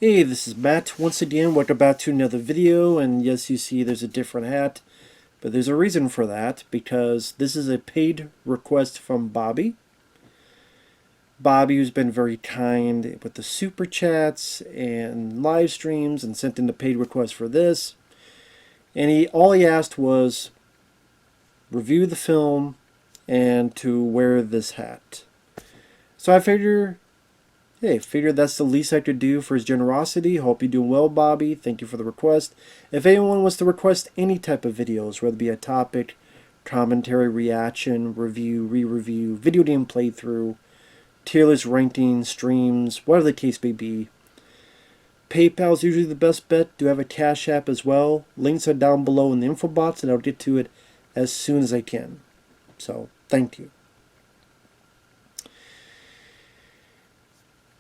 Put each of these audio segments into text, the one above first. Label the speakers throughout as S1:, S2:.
S1: Hey, this is Matt. Once again, welcome back to another video, and yes, you see there's a different hat, but there's a reason for that, because this is a paid request from Bobby. Bobby, who's been very kind with the super chats and live streams and sent in the paid request for this. And all he asked was review the film and to wear this hat. So I figured that's the least I could do for his generosity. Hope you're doing well, Bobby. Thank you for the request. If anyone wants to request any type of videos, whether it be a topic, commentary, reaction, review, re-review, video game playthrough, tier list ranking, streams, whatever the case may be, PayPal is usually the best bet. Do have a Cash App as well. Links are down below in the info box, and I'll get to it as soon as I can. So, thank you.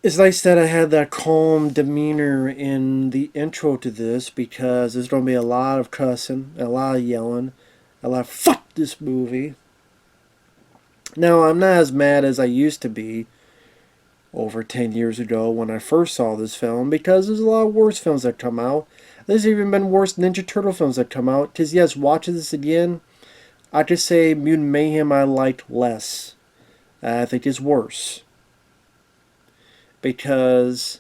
S1: It's nice that I had that calm demeanor in the intro to this, because there's going to be a lot of cussing, a lot of yelling, a lot of fuck this movie. Now, I'm not as mad as I used to be over 10 years ago when I first saw this film, because there's a lot of worse films that come out. There's even been worse Ninja Turtle films that come out, because yes, watching this again, I could say Mutant Mayhem I liked less. I think it's worse, because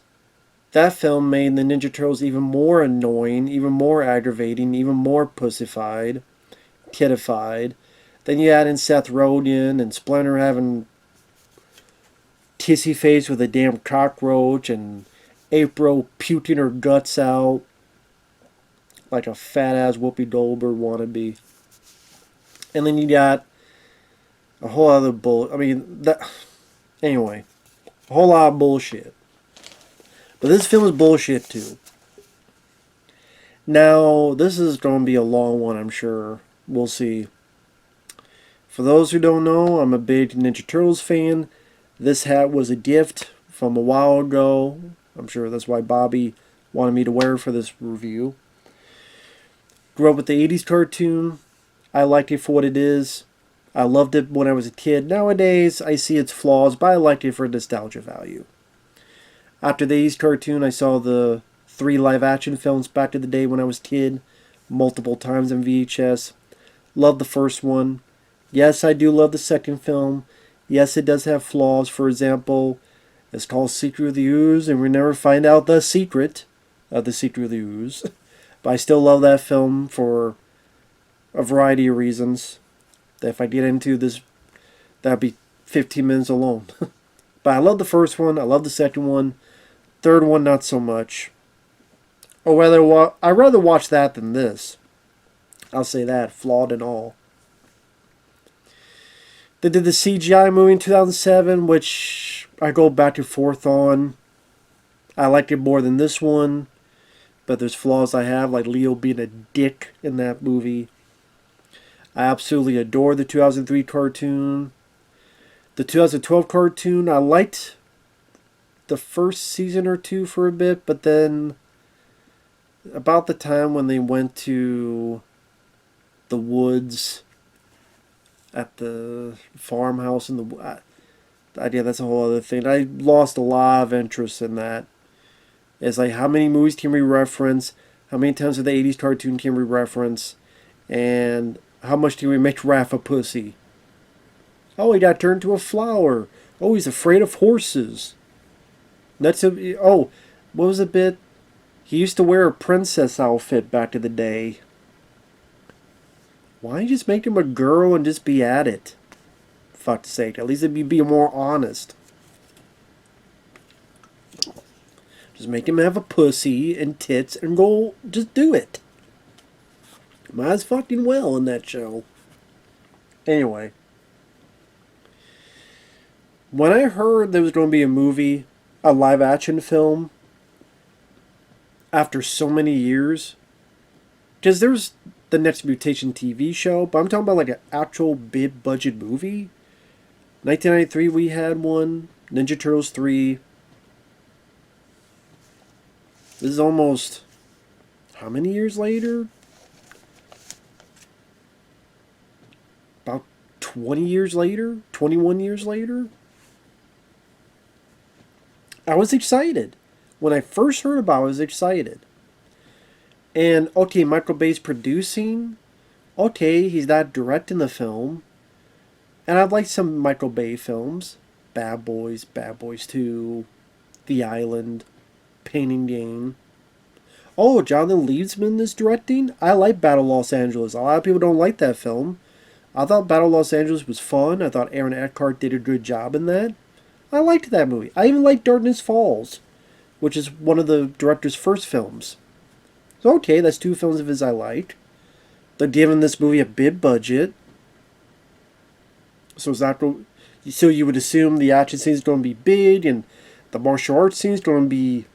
S1: that film made the Ninja Turtles even more annoying, even more aggravating, even more pussified, kiddified. Then you add in Seth Rogen and Splinter having kissy face with a damn cockroach, and April puking her guts out like a fat ass Whoopi Goldberg wannabe. And then you got a whole other anyway, a whole lot of bullshit. But this film is bullshit too. Now, this is going to be a long one, I'm sure. We'll see. For those who don't know, I'm a big Ninja Turtles fan. This hat was a gift from a while ago. I'm sure that's why Bobby wanted me to wear for this review. Grew up with the 80s cartoon. I liked it for what it is. I loved it when I was a kid. Nowadays, I see its flaws, but I liked it for nostalgia value. After the 80s cartoon, I saw the 3 live-action films back in the day when I was a kid, multiple times on VHS. Loved the first one. Yes, I do love the second film. Yes, it does have flaws. For example, it's called Secret of the Ooze, and we never find out the secret of the Secret of the Ooze. But I still love that film for a variety of reasons. That if I get into this, that'd be 15 minutes alone. But I love the first one. I love the second one. Third one, not so much. Or I'd rather watch that than this. I'll say that, flawed and all. They did the CGI movie in 2007, which I go back and forth on. I liked it more than this one, but there's flaws I have, like Leo being a dick in that movie. I absolutely adore the 2003 cartoon. The 2012 cartoon, I liked the first season or two for a bit, but then about the time when they went to the woods at the farmhouse in the idea, that's a whole other thing. I lost a lot of interest in that. It's like, how many movies can we reference? How many times of the 80s cartoon can we reference? And how much can we make Raph a pussy? Oh, he got turned to a flower. Oh, he's afraid of horses. Oh, what was the bit? He used to wear a princess outfit back in the day. Why don't you just make him a girl and just be at it? Fuck's sake. At least it'd be more honest. Just make him have a pussy and tits and go just do it. Might as fucking well in that show. Anyway. When I heard there was going to be a movie, a live action film, after so many years, because there's the Next Mutation TV show, but I'm talking about like an actual big budget movie. 1993 we had one, Ninja Turtles 3. This is almost, how many years later? About 20 years later? 21 years later? I was excited. When I first heard about it, I was excited. And okay, Michael Bay's producing. Okay, he's not directing the film. And I've liked some Michael Bay films. Bad Boys 2, The Island, Pain and Gain. Oh, Jonathan Liebesman is directing? I like Battle Los Angeles. A lot of people don't like that film. I thought Battle Los Angeles was fun. I thought Aaron Eckhart did a good job in that. I liked that movie. I even liked Darkness Falls, which is one of the director's first films. So okay, that's two films of his I liked. They're giving this movie a big budget. So so you would assume the action scene is going to be big and the martial arts scene is going to be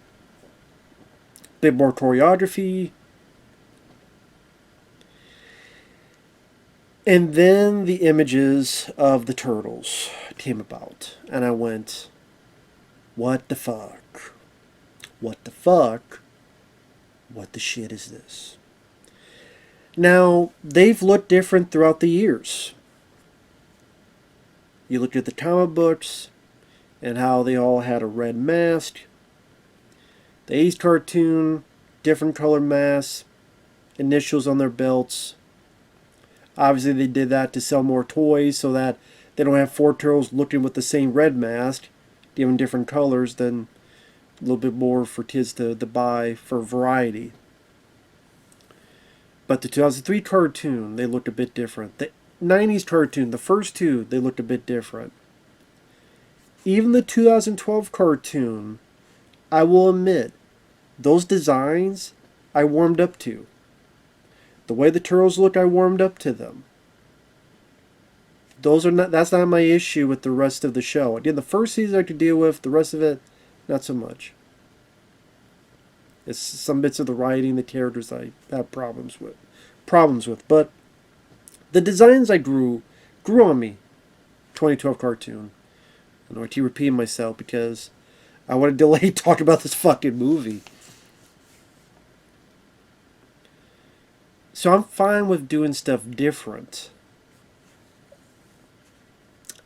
S1: a bit more choreography. And then the images of the turtles came about. And I went, what the fuck? What the fuck? What the shit is this? Now, they've looked different throughout the years. You look at the comic books and how they all had a red mask. The 80s cartoon, different color masks, initials on their belts. Obviously, they did that to sell more toys so that they don't have four turtles looking with the same red mask, given different colors, then a little bit more for kids to buy for variety. But the 2003 cartoon, they looked a bit different. The 90s cartoon, the first two, they looked a bit different. Even the 2012 cartoon, I will admit, those designs I warmed up to. The way the turtles look, I warmed up to them. That's not my issue with the rest of the show. Again, the first season I could deal with, the rest of it, not so much. It's some bits of the writing, the characters I have problems with. But the designs I grew on me. 2012 cartoon. I know I keep repeating myself because I want to delay talking about this fucking movie. So I'm fine with doing stuff different.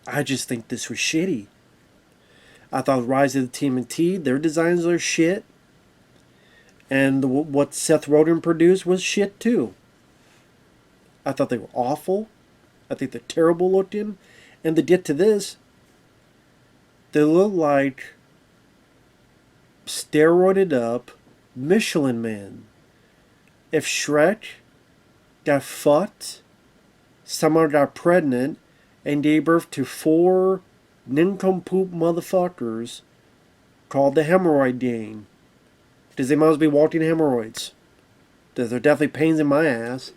S1: I just think this was shitty. I thought Rise of the TMNT, their designs are shit. And what Seth Rogen produced was shit too. I thought they were awful. I think they're terrible looking. And to get to this, they look like steroided up Michelin Man. If Shrek got fucked, someone got pregnant, and gave birth to 4 nincompoop motherfuckers called the Hemorrhoid Gang. Because they might as well be walking hemorrhoids. Because they're definitely pains in my ass.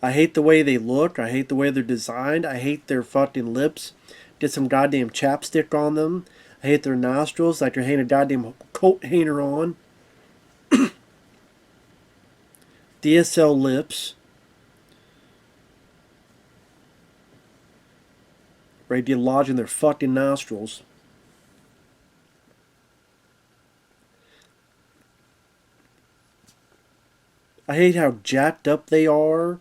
S1: I hate the way they look. I hate the way they're designed. I hate their fucking lips. Get some goddamn chapstick on them. I hate their nostrils like they're hanging a goddamn coat hanger on. DSL lips. Ready to lodge in their fucking nostrils. I hate how jacked up they are.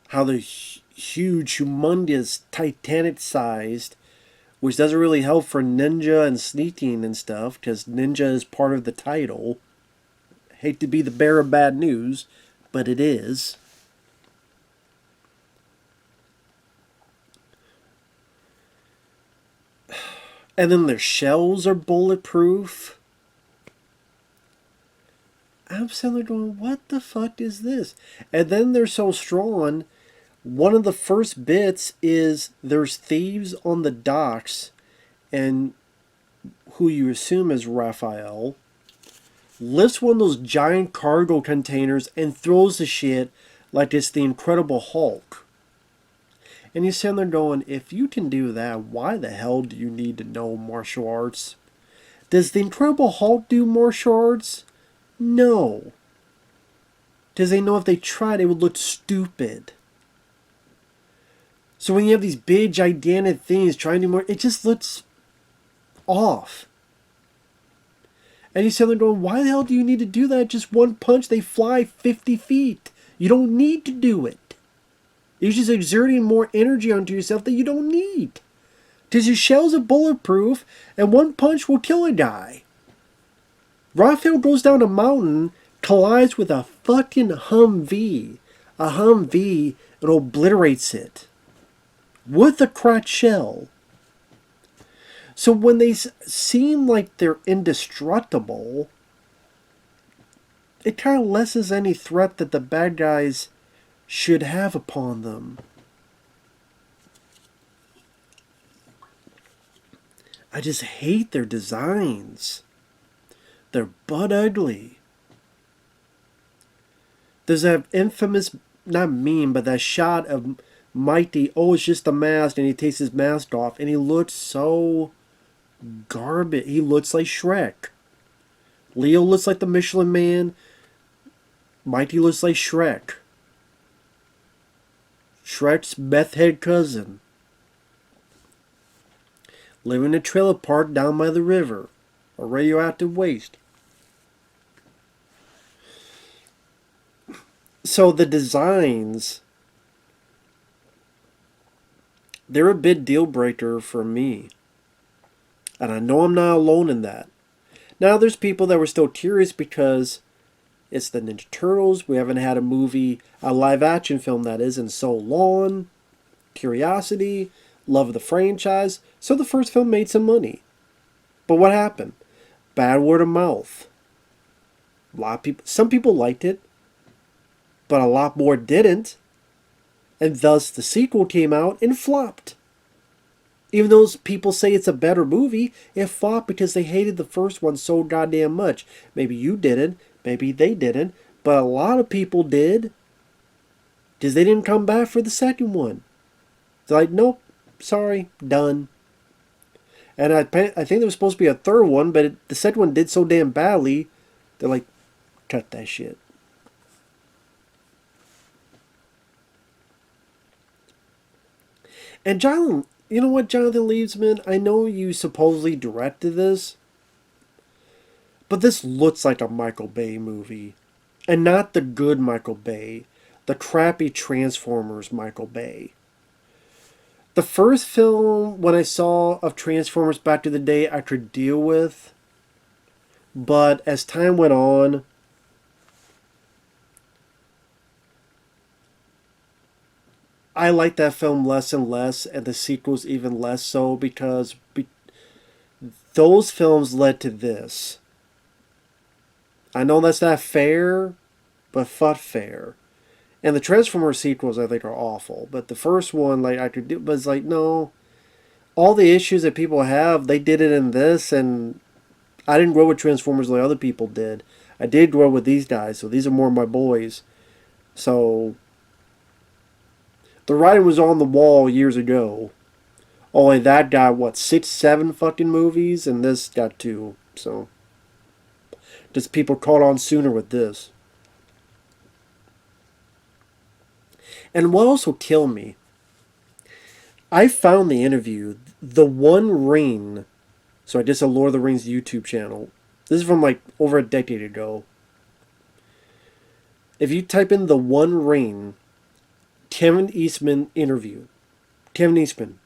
S1: How they're huge, humongous, Titanic-sized. Which doesn't really help for ninja and sneaking and stuff. Because ninja is part of the title. Hate to be the bearer of bad news. But it is. And then their shells are bulletproof. I'm sitting there going, what the fuck is this? And then they're so strong. One of the first bits is there's thieves on the docks. And who you assume is Raphael lifts one of those giant cargo containers and throws the shit like it's the Incredible Hulk. And you're sitting there going, if you can do that, why the hell do you need to know martial arts? Does the Incredible Hulk do martial arts? No. Because they know if they tried, it would look stupid. So when you have these big, gigantic things trying to do more, it just looks off. And you sit there going, why the hell do you need to do that? Just one punch, they fly 50 feet. You don't need to do it. You're just exerting more energy onto yourself that you don't need. Because your shells are bulletproof, and one punch will kill a guy. Raphael goes down a mountain, collides with a fucking Humvee. A Humvee, and obliterates it. With a cracked shell. So when they seem like they're indestructible, it kind of lessens any threat that the bad guys should have upon them. I just hate their designs. They're butt ugly. There's that infamous, not meme, but that shot of Mighty, oh, it's just a mask, and he takes his mask off, and he looks so garbage. He looks like Shrek. Leo looks like the Michelin Man. Mighty looks like Shrek. Shrek's meth head cousin. Living in a trailer park down by the river. A radioactive waste. So the designs, they're a big deal breaker for me. And I know I'm not alone in that. Now there's people that were still curious because it's the Ninja Turtles. We haven't had a movie, a live action film that is, in so long. Curiosity, love of the franchise. So the first film made some money. But what happened? Bad word of mouth. A lot of people, some people liked it, but a lot more didn't. And thus the sequel came out and flopped. Even though people say it's a better movie, it flopped because they hated the first one so goddamn much. Maybe you didn't, maybe they didn't, but a lot of people did. Because they didn't come back for the second one. They're like, nope, sorry, done. And I think there was supposed to be a third one, but the second one did so damn badly, they're like, cut that shit. And Jonathan, you know what, Jonathan Liebesman? I know you supposedly directed this, but this looks like a Michael Bay movie. And not the good Michael Bay. The crappy Transformers Michael Bay. The first film, when I saw of Transformers back in the day, I could deal with. But as time went on, I liked that film less and less, and the sequels even less so, because those films led to this. I know that's not fair, but fuck fair. And the Transformers sequels, I think, are awful. But the first one, like, I could do, but it's like, no. All the issues that people have, they did it in this, and I didn't grow with Transformers like other people did. I did grow with these guys, so these are more my boys. So the writing was on the wall years ago. Only that got, what, 6, 7 fucking movies, and this got 2. So just people caught on sooner with this. And what also killed me, I found the interview, The One Ring. So I did a Lord of the Rings YouTube channel. This is from like over a decade ago. If you type in The One Ring, Kevin Eastman interview. Kevin Eastman,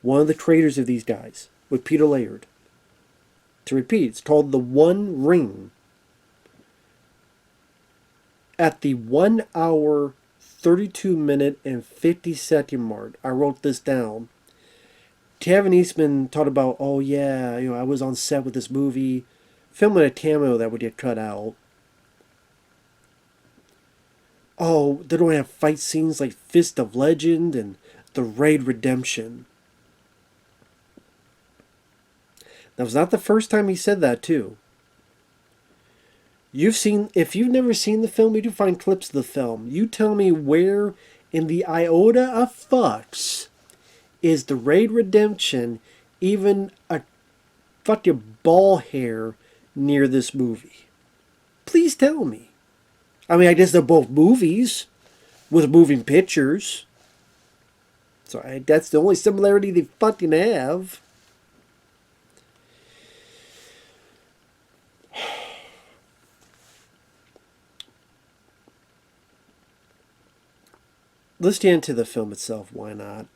S1: one of the creators of these guys, with Peter Laird. To repeat, it's called The One Ring. At the 1 hour, 32 minute, and 50-second mark, I wrote this down. Kevin Eastman talked about, oh yeah, I was on set with this movie, filming a cameo that would get cut out. Oh, they don't have fight scenes like Fist of Legend and The Raid Redemption. That was not the first time he said that, too. If you've never seen the film, you can find clips of the film. You tell me where in the iota of fucks is The Raid Redemption even a fucking ball hair near this movie. Please tell me. I mean, I guess they're both movies with moving pictures. So that's the only similarity they fucking have. Let's get into the film itself. Why not?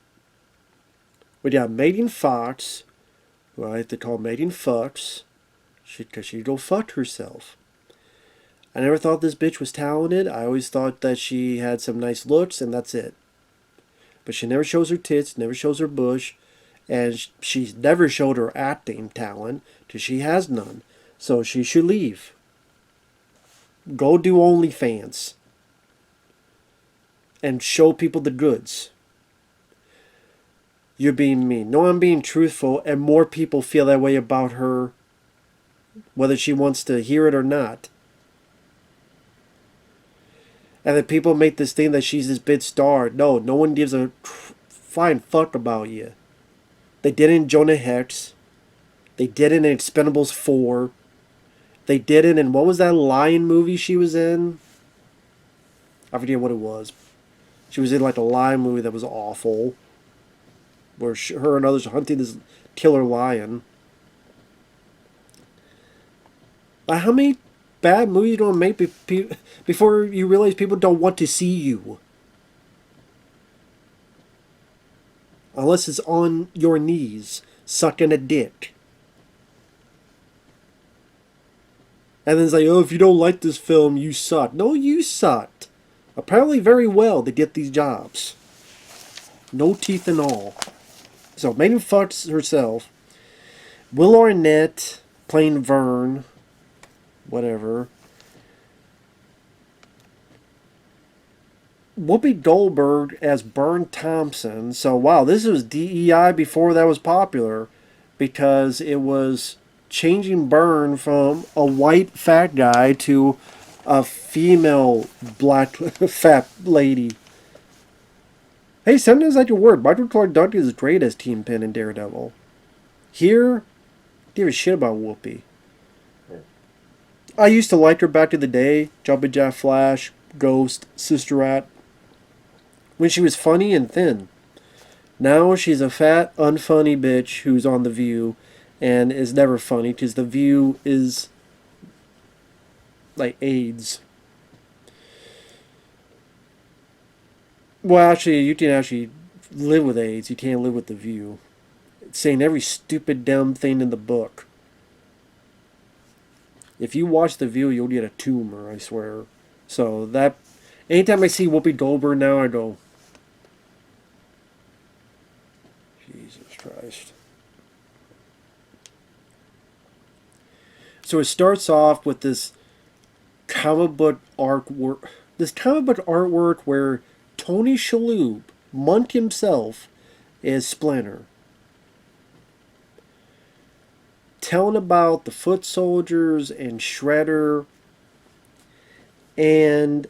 S1: We got Megan Fox, who I like to call Megan Fucks, because she go fuck herself. I never thought this bitch was talented. I always thought that she had some nice looks, and that's it. But she never shows her tits, never shows her bush, and she's never showed her acting talent, because she has none. So she should leave. Go do OnlyFans. And show people the goods. You're being mean. No, I'm being truthful, and more people feel that way about her, whether she wants to hear it or not. And then people make this thing that she's this big star. No one gives a flying fuck about you. They did it in Jonah Hex. They did it in Expendables 4. They did it in, what was that lion movie she was in? I forget what it was. She was in like a lion movie that was awful. Where her and others are hunting this killer lion. How many bad movies you don't make before you realize people don't want to see you? Unless it's on your knees, sucking a dick. And then it's like, oh, if you don't like this film, you suck. No, you sucked. Apparently very well to get these jobs. No teeth and all. So, Megan fucks herself. Will Arnett playing Vern. Whatever. Whoopi Goldberg as Bern Thompson. So, wow, this was DEI before that was popular. Because it was changing Bern from a white fat guy to a female black fat lady. Hey, sometimes like your word. Michael Clark Duncan is great as Kingpin in Daredevil. Here, give a shit about Whoopi. I used to like her back in the day. Jumpin' Jack Flash, Ghost, Sister Act. When she was funny and thin. Now she's a fat, unfunny bitch who's on The View and is never funny because The View is like AIDS. Well, actually, you can actually live with AIDS. You can't live with The View. It's saying every stupid, dumb thing in the book. If you watch The View, you'll get a tumor, I swear. So that, anytime I see Whoopi Goldberg now, I go, Jesus Christ. So it starts off with this comic book artwork. This comic book artwork where Tony Shalhoub, Monk himself, is Splinter. Telling about the foot soldiers and Shredder. And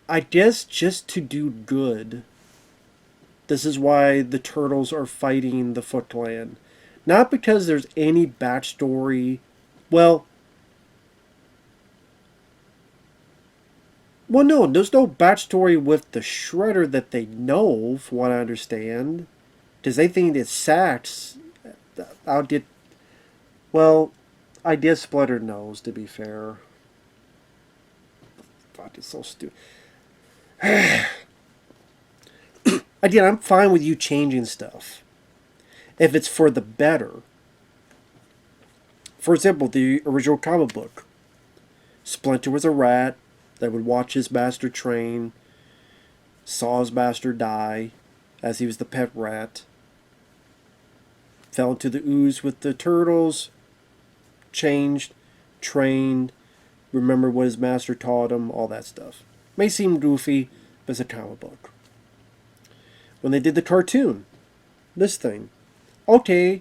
S1: I guess just to do good. This is why the Turtles are fighting the Foot Clan. Not because there's any backstory. Well, no, there's no backstory with the Shredder that they know, from what I understand. Because they think that Sax outdid... Well, I guess Splinter knows, to be fair. Fuck, it's so stupid. Again, I'm fine with you changing stuff. If it's for the better. For example, the original comic book. Splinter was a rat that would watch his master train, saw his master die, as he was the pet rat, fell into the ooze with the turtles, changed, trained, remembered what his master taught him, all that stuff. May seem goofy, but it's a comic book. When they did the cartoon, this thing, okay,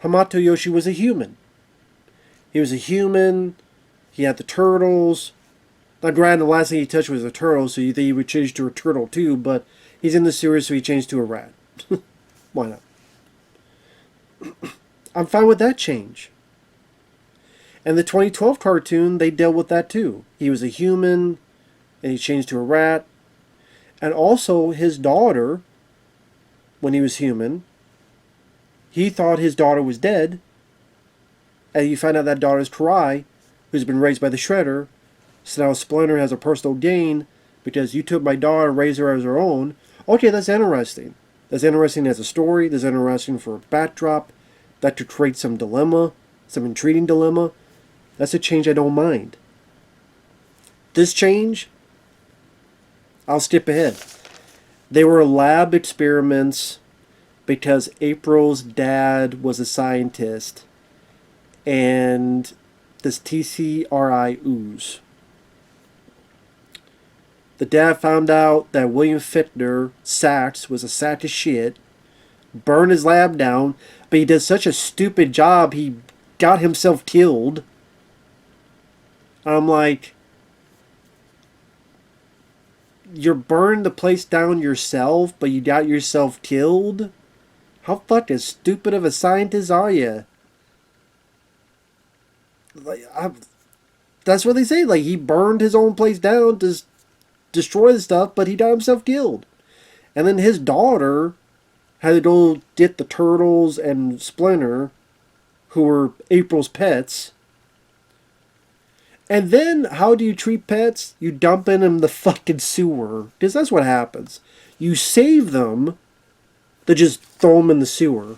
S1: Hamato Yoshi was a human. He was a human, he had the turtles. Now granted, the last thing he touched was a turtle, so you think he would change to a turtle too, but he's in the series, so he changed to a rat. Why not? I'm fine with that change. And the 2012 cartoon, they dealt with that too. He was a human, and he changed to a rat. And also, his daughter, when he was human, he thought his daughter was dead. And you find out that daughter is Karai, who's been raised by the Shredder. So now Splinter has a personal gain because you took my daughter and raised her as her own. Okay, that's interesting. That's interesting as a story. That's interesting for a backdrop. That could create some dilemma, some intriguing dilemma. That's a change I don't mind. This change, I'll skip ahead. They were lab experiments because April's dad was a scientist and this TCRI ooze. The dad found out that William Fichtner, Sachs, was a sack of shit, burned his lab down, but he did such a stupid job he got himself killed. I'm like, you burned the place down yourself, but you got yourself killed? How fucking stupid of a scientist are you? Like, that's what they say. Like, he burned his own place down to destroy the stuff, but he got himself killed. And then his daughter had to go get the turtles and Splinter, who were April's pets. And then, how do you treat pets? You dump them in the fucking sewer. Because that's what happens. You save them, to just throw them in the sewer.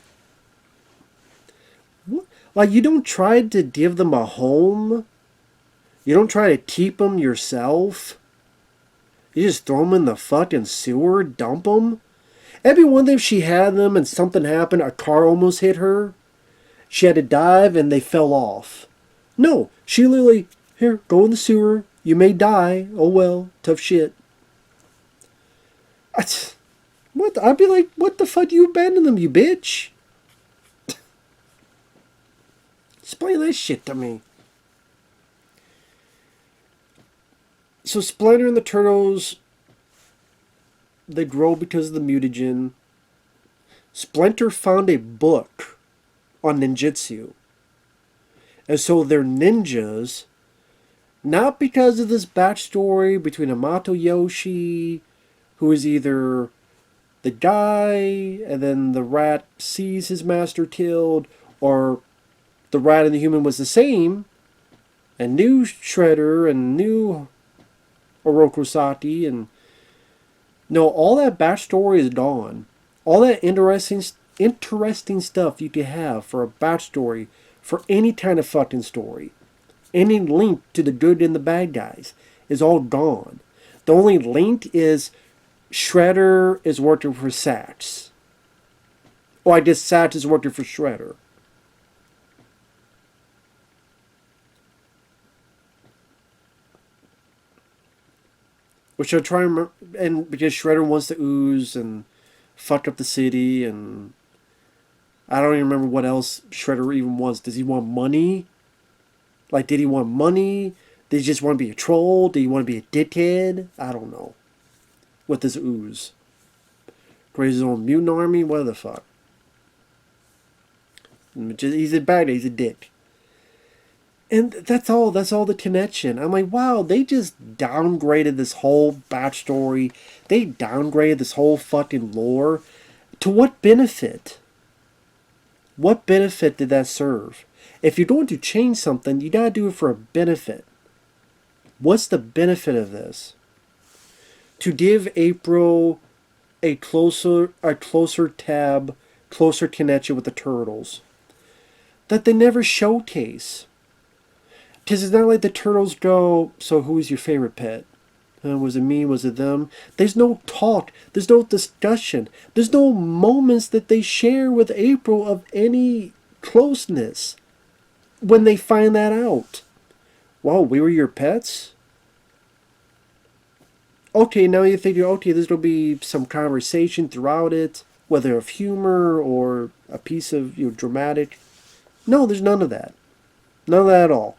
S1: What? Like, you don't try to give them a home. You don't try to keep them yourself. You just throw them in the fucking sewer, dump them. Every one of them, she had them and something happened, a car almost hit her. She had to dive and they fell off. No, she literally, here, go in the sewer. You may die. Oh well, tough shit. What? I'd be like, what the fuck you abandon them, you bitch? Explain that shit to me. So Splinter and the Turtles, they grow because of the mutagen. Splinter found a book on ninjutsu. And so they're ninjas, not because of this backstory between Amato Yoshi, who is either the guy, and then the rat sees his master killed, or the rat and the human was the same, and knew Shredder, and knew Oroku and no, all that backstory is gone. All that interesting stuff you could have for a backstory for any kind of fucking story, any link to the good and the bad guys, is all gone. The only link is Shredder is working for Sachs. Or I guess Sachs is working for Shredder. Which I try and remember, and because Shredder wants to ooze and fuck up the city, and I don't even remember what else Shredder even wants. Does he want money? Like, did he want money? Did he just want to be a troll? Did he want to be a dickhead? I don't know. With this ooze. Create his own mutant army? What the fuck? He's a bad guy, he's a dick. And that's all the connection. I'm like, wow, they just downgraded this whole backstory. They downgraded this whole fucking lore. To what benefit? What benefit did that serve? If you're going to change something, you gotta do it for a benefit. What's the benefit of this? To give April a closer tab, closer connection with the Turtles. That they never showcase. Because it's not like the Turtles go, so who is your favorite pet? Was it me? Was it them? There's no talk. There's no discussion. There's no moments that they share with April of any closeness when they find that out. Wow, we were your pets? Okay, now you think, okay, there's going to be some conversation throughout it, whether of humor or a piece of dramatic. No, there's none of that. None of that at all.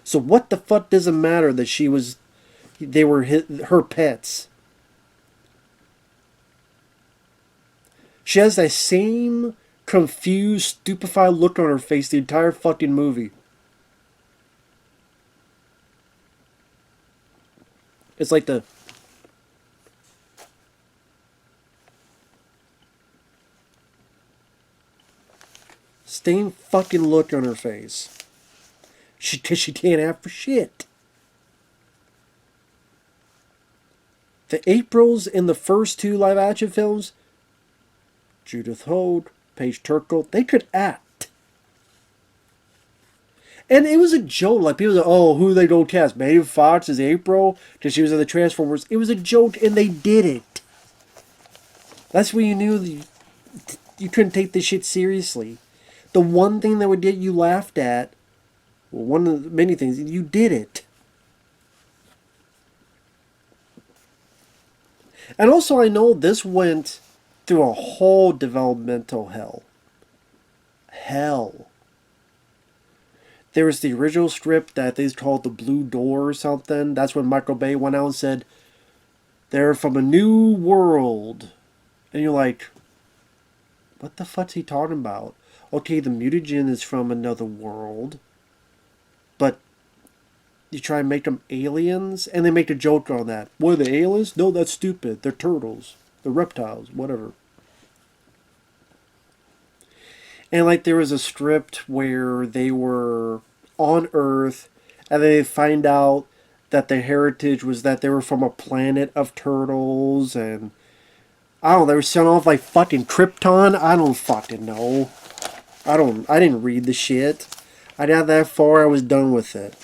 S1: So what the fuck does it matter that they were her pets? She has that same confused, stupefied look on her face the entire fucking movie. It's like the same fucking look on her face. Because she can't have for shit. The Aprils in the first two live action films, Judith Hogue, Paige Turco, they could act. And it was a joke. Like, people said, oh, who they don't cast? Megan Fox is April because she was in the Transformers. It was a joke, and they did it. That's when you knew you couldn't take this shit seriously. The one thing that would get you laughed at, well, one of the many things, you did it. And also, I know this went through a whole developmental hell. Hell. There was the original script that they called The Blue Door or something. That's when Michael Bay went out and said, they're from a new world. And you're like, what the fuck's he talking about? Okay, the mutagen is from another world. But you try and make them aliens? And they make a joke on that. What are the aliens? No, that's stupid. They're turtles. They're reptiles. Whatever. And like there was a script where they were on Earth and they find out that their heritage was that they were from a planet of turtles and I don't know, they were sent off like fucking Krypton. I don't fucking know. I didn't read the shit. I got that far, I was done with it.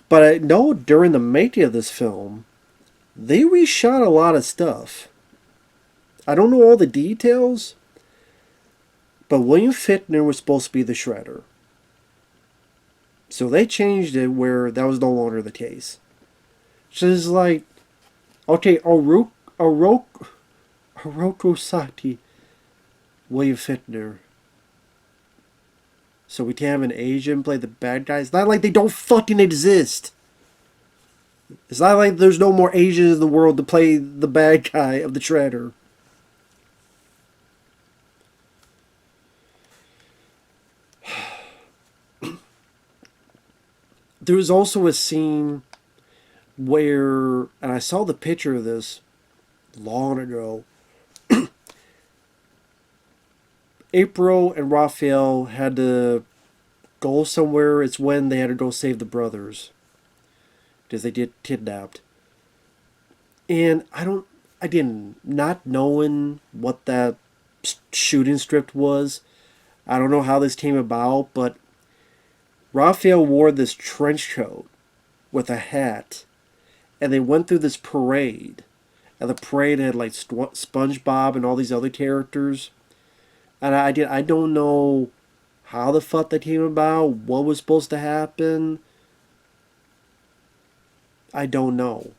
S1: But I know during the making of this film, they reshot a lot of stuff. I don't know all the details, but William Fichtner was supposed to be the Shredder. So they changed it where that was no longer the case. So it's like, okay, Hiroko Sati, William Fichtner. So we can have an Asian play the bad guy. It's not like they don't fucking exist. It's not like there's no more Asians in the world to play the bad guy of the Shredder. There was also a scene where, and I saw the picture of this long ago, April and Raphael had to go somewhere. It's when they had to go save the brothers because they get kidnapped. And not knowing what that shooting script was, I don't know how this came about, but Raphael wore this trench coat with a hat, and they went through this parade, and the parade had like SpongeBob and all these other characters, and I don't know how the fuck that came about, what was supposed to happen. I don't know.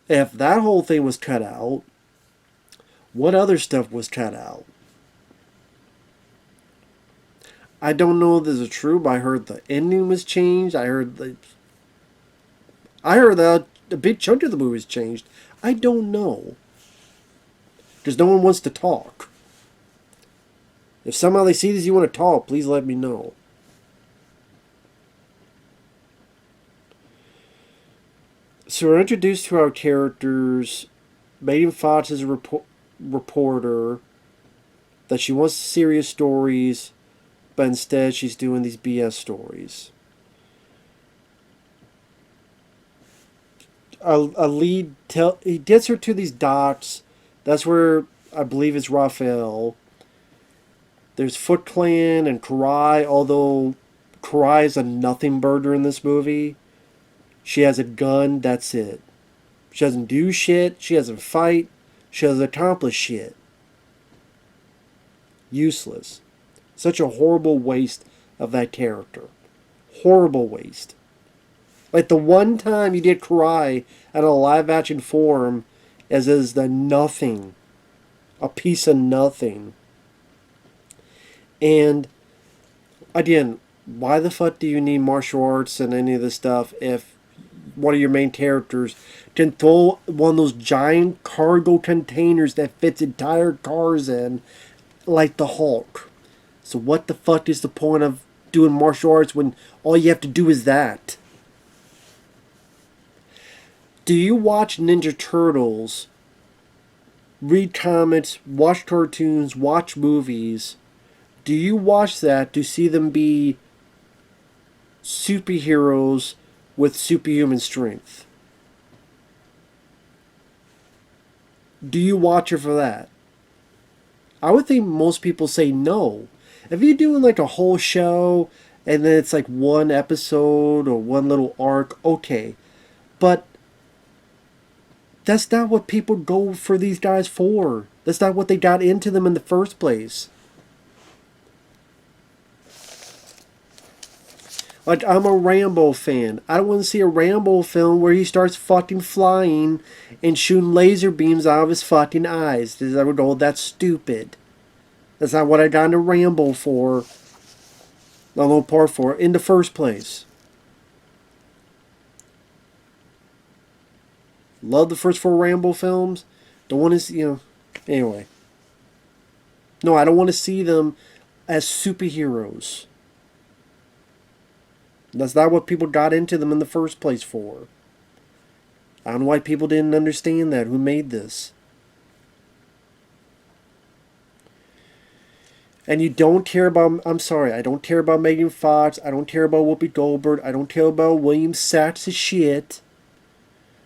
S1: If that whole thing was cut out, what other stuff was cut out? I don't know if this is true, but I heard the ending was changed. I heard that a big chunk of the movie was changed. I don't know. Because no one wants to talk. If somehow they see this, you want to talk, please let me know. So we're introduced to our characters. Megan Fox is a reporter. That she wants serious stories, but instead she's doing these BS stories. A lead he gets her to these docks. That's where I believe it's Raphael. There's Foot Clan and Karai, although Karai is a nothing burger in this movie. She has a gun, that's it. She doesn't do shit, she doesn't fight, she doesn't accomplish shit. Useless. Such a horrible waste of that character. Horrible waste. Like the one time you did Karai at a live action form as is the nothing. A piece of nothing. And again, why the fuck do you need martial arts and any of this stuff if one of your main characters can throw one of those giant cargo containers that fits entire cars in like the Hulk? So what the fuck is the point of doing martial arts when all you have to do is that? Do you watch Ninja Turtles, read comics, watch cartoons, watch movies? Do you watch that to see them be superheroes with superhuman strength? Do you watch it for that? I would think most people say no. If you're doing like a whole show and then it's like one episode or one little arc, okay. But that's not what people go for these guys for. That's not what they got into them in the first place. Like, I'm a Rambo fan. I don't want to see a Rambo film where he starts fucking flying and shooting laser beams out of his fucking eyes. I would go, that's stupid. That's not what I got into Rambo for. A little part for in the first place. Love the first 4 Rambo films. Don't want to see, anyway. No, I don't want to see them as superheroes. That's not what people got into them in the first place for. I don't know why people didn't understand that. Who made this? And you don't care about, I'm sorry, I don't care about Megan Fox. I don't care about Whoopi Goldberg. I don't care about William Sachs' shit.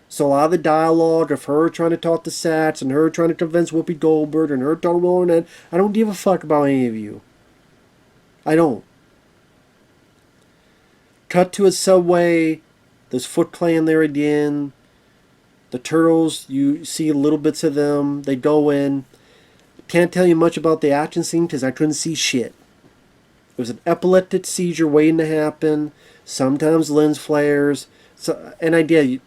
S1: So a lot of the dialogue of her trying to talk to Sachs and her trying to convince Whoopi Goldberg and her talking to Will Arnett, I don't give a fuck about any of you. I don't. Cut to a subway. There's Foot Clan there again. The Turtles, you see little bits of them. They go in. Can't tell you much about the action scene because I couldn't see shit. It was an epileptic seizure waiting to happen. Sometimes lens flares. So, an idea.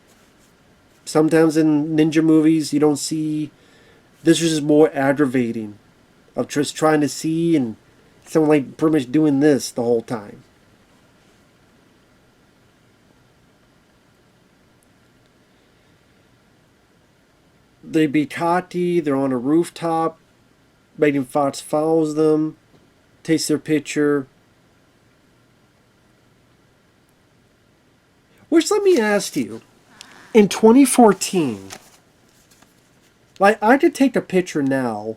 S1: Sometimes in ninja movies you don't see. This was just more aggravating. Of just trying to see and someone like pretty much doing this the whole time. They beat Tati. They're on a rooftop. Megan Fox follows them. Takes their picture. Which, let me ask you. In 2014, like, I could take a picture now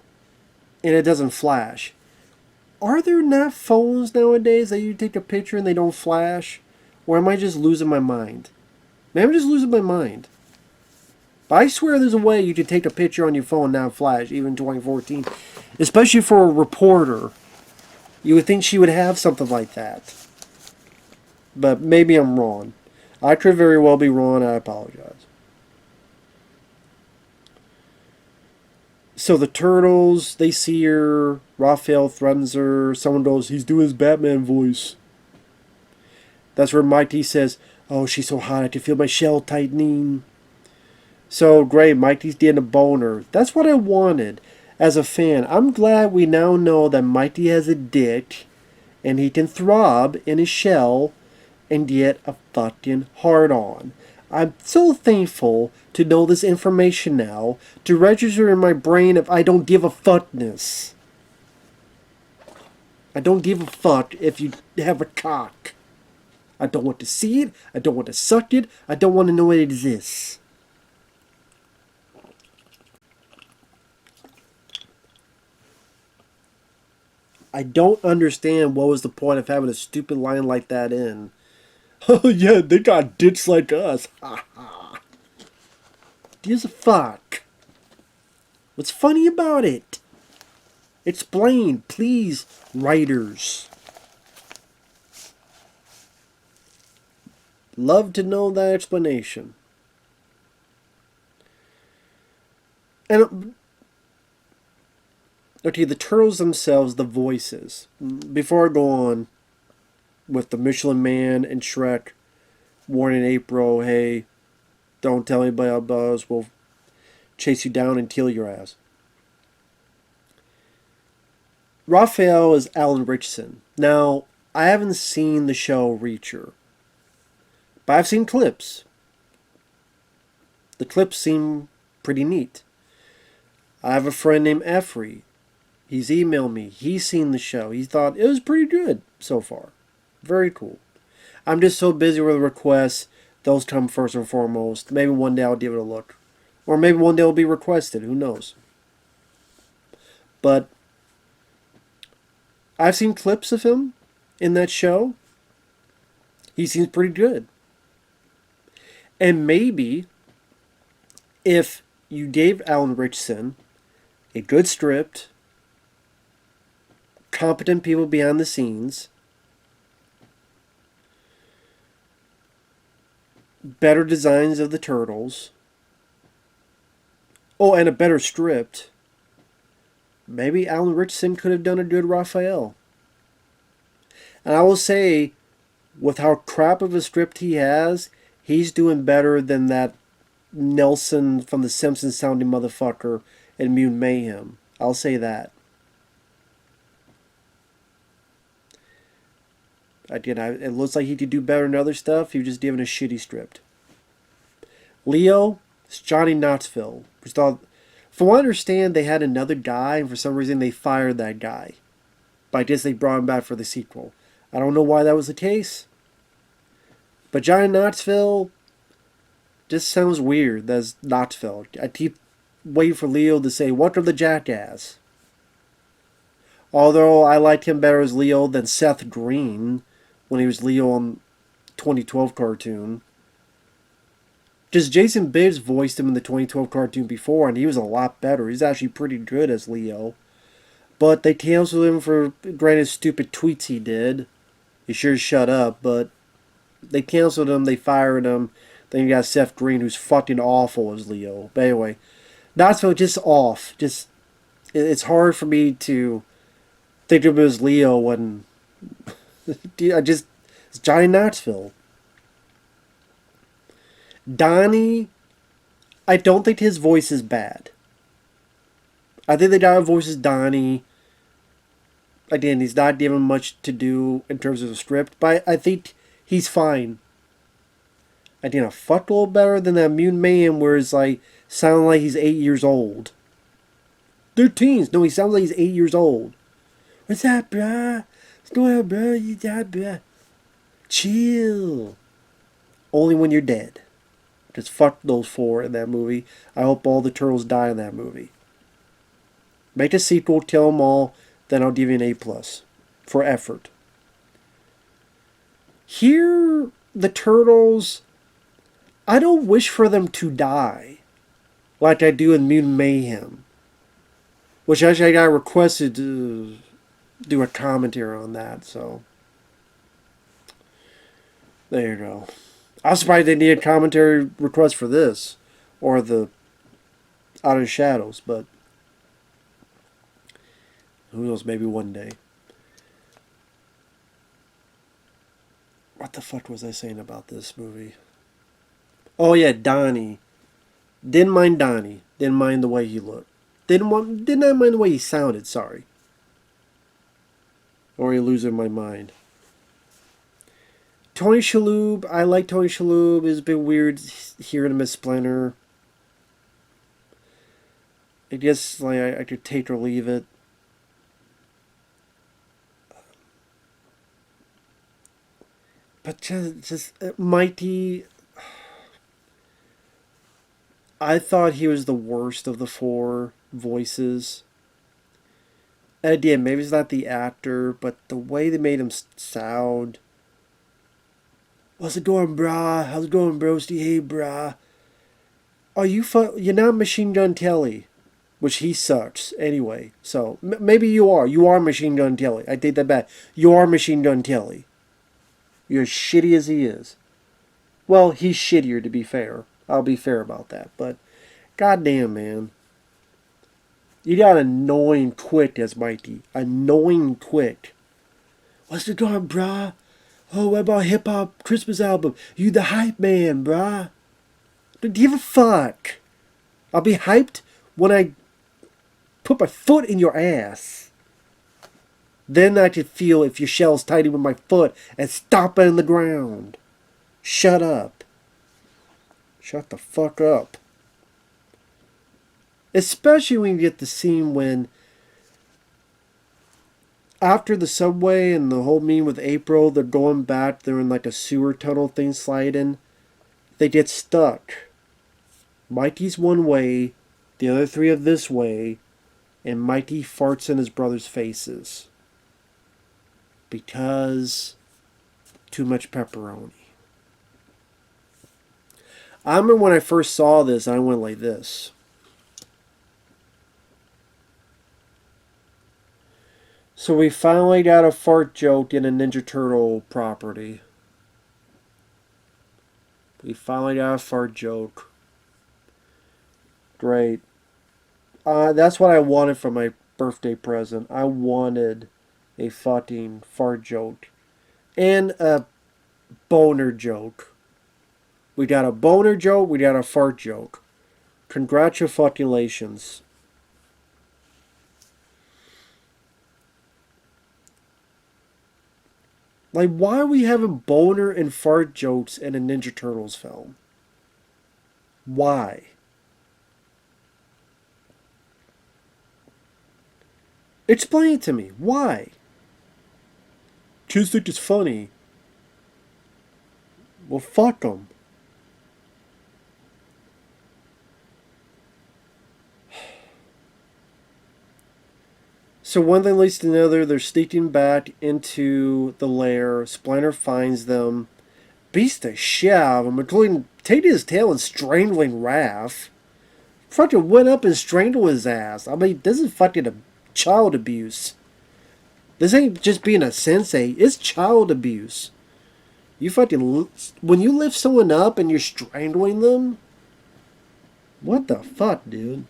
S1: and it doesn't flash. Are there not phones nowadays that you take a picture and they don't flash? Or am I just losing my mind? Maybe I'm just losing my mind. But I swear there's a way you could take a picture on your phone and not flash, even in 2014. Especially for a reporter. You would think she would have something like that. But maybe I'm wrong. I could very well be wrong. I apologize. So the Turtles, they see her. Raphael threatens her. Someone goes, he's doing his Batman voice. That's where Mighty says, oh, she's so hot, I can feel my shell tightening. So, great, Mighty's getting a boner. That's what I wanted as a fan. I'm glad we now know that Mighty has a dick, and he can throb in his shell and get a fucking hard-on. I'm so thankful to know this information now, to register in my brain if I don't give a fuckness. I don't give a fuck if you have a cock. I don't want to see it. I don't want to suck it. I don't want to know it exists. I don't understand what was the point of having a stupid line like that in. Oh yeah, they got dicks like us. Ha ha. Gives a fuck. What's funny about it? Explain, please, writers. Love to know that explanation. And okay, the Turtles themselves, the voices. Before I go on with the Michelin Man and Shrek warning April, hey, don't tell anybody about Buzz, we'll chase you down and kill your ass. Raphael is Alan Richardson. Now, I haven't seen the show Reacher, but I've seen clips. The clips seem pretty neat. I have a friend named Effrey. He's emailed me. He's seen the show. He thought it was pretty good so far. Very cool. I'm just so busy with requests. Those come first and foremost. Maybe one day I'll give it a look. Or maybe one day it'll be requested. Who knows? But I've seen clips of him in that show. He seems pretty good. And maybe if you gave Alan Richson a good script, competent people behind the scenes, better designs of the turtles, oh, and a better script. Maybe Alan Richson could have done a good Raphael. And I will say, with how crap of a script he has, he's doing better than that Nelson from The Simpsons sounding motherfucker in Mutant Mayhem. I'll say that. Again, it looks like he could do better than other stuff. He was just given a shitty script. Leo, it's Johnny Knoxville. From what I understand, they had another guy, and for some reason they fired that guy. But I guess they brought him back for the sequel. I don't know why that was the case. But Johnny Knoxville just sounds weird. That's Knoxville. I keep waiting for Leo to say, "Welcome to Jackass." Although I liked him better as Leo than Seth Green when he was Leo on 2012 cartoon. Just Jason Biggs voiced him in the 2012 cartoon before, and he was a lot better. He's actually pretty good as Leo. But they canceled him for, granted, stupid tweets he did. He sure shut up, but they canceled him, they fired him. Then you got Seth Green, who's fucking awful as Leo. But anyway, Knoxville just off. Just, it's hard for me to think of him as Leo when it's Johnny Knoxville. Donnie, I don't think his voice is bad. I think the guy who voices Donnie, again, he's not given much to do in terms of the script, but I think he's fine. I think a fuck little better than that Mutant Mayhem where it's like, sounding like he's 8 years old. They're teens. No, he sounds like he's 8 years old. What's up, bruh? What's going on, bruh? You died, bruh? Chill. Only when you're dead. Just fuck those four in that movie. I hope all the turtles die in that movie. Make a sequel, kill them all, then I'll give you an A+ for effort. Here, the turtles, I don't wish for them to die like I do in Mutant Mayhem, which actually I got requested to do a commentary on that, so there you go. I was surprised they need a commentary request for this, or the Out of the Shadows, but who knows, maybe one day. What the fuck was I saying about this movie? Oh yeah, Donnie. Didn't mind Donnie. Didn't mind the way he looked. Didn't I mind the way he sounded, sorry. Or you losing my mind. Tony Shalhoub, I like Tony Shalhoub. It's a bit weird hearing him as Splinter. I guess like I could take or leave it. But just Mighty, I thought he was the worst of the four voices. And again, maybe it's not the actor, but the way they made him sound. What's it going, brah? How's it going, broski? Hey, brah. Are you you're not Machine Gun Kelly, which he sucks anyway. So maybe you are. You are Machine Gun Kelly. I take that back. You are Machine Gun Kelly. You're as shitty as he is. Well, he's shittier, to be fair. I'll be fair about that. But goddamn, man, you got annoying quick as Mighty. Annoying quick. What's it going, brah? Oh, what about hip hop Christmas album? You the hype man, brah. Don't give a fuck. I'll be hyped when I put my foot in your ass. Then I can feel if your shell's tighty with my foot and stomp it in the ground. Shut up. Shut the fuck up. Especially when you get the scene when after the subway and the whole meeting with April, they're going back, they're in like a sewer tunnel thing sliding. They get stuck. Mikey's one way, the other three are this way, and Mikey farts in his brother's faces. Because too much pepperoni. I remember when I first saw this, I went like this. So we finally got a fart joke in a Ninja Turtle property. We finally got a fart joke. Great. That's what I wanted for my birthday present. I wanted a fucking fart joke. And a boner joke. We got a boner joke, we got a fart joke. Congratulations. Like, why are we having boner and fart jokes in a Ninja Turtles film? Why? Explain it to me. Why? Kids think it's funny. Well, fuck them. So one thing leads to another. They're sneaking back into the lair. Splinter finds them. Beats the shit out of them, including taking his tail and strangling Raph. Fucking went up and strangled his ass. I mean, this is fucking a child abuse. This ain't just being a sensei. It's child abuse. You fucking... When you lift someone up and you're strangling them... What the fuck, dude?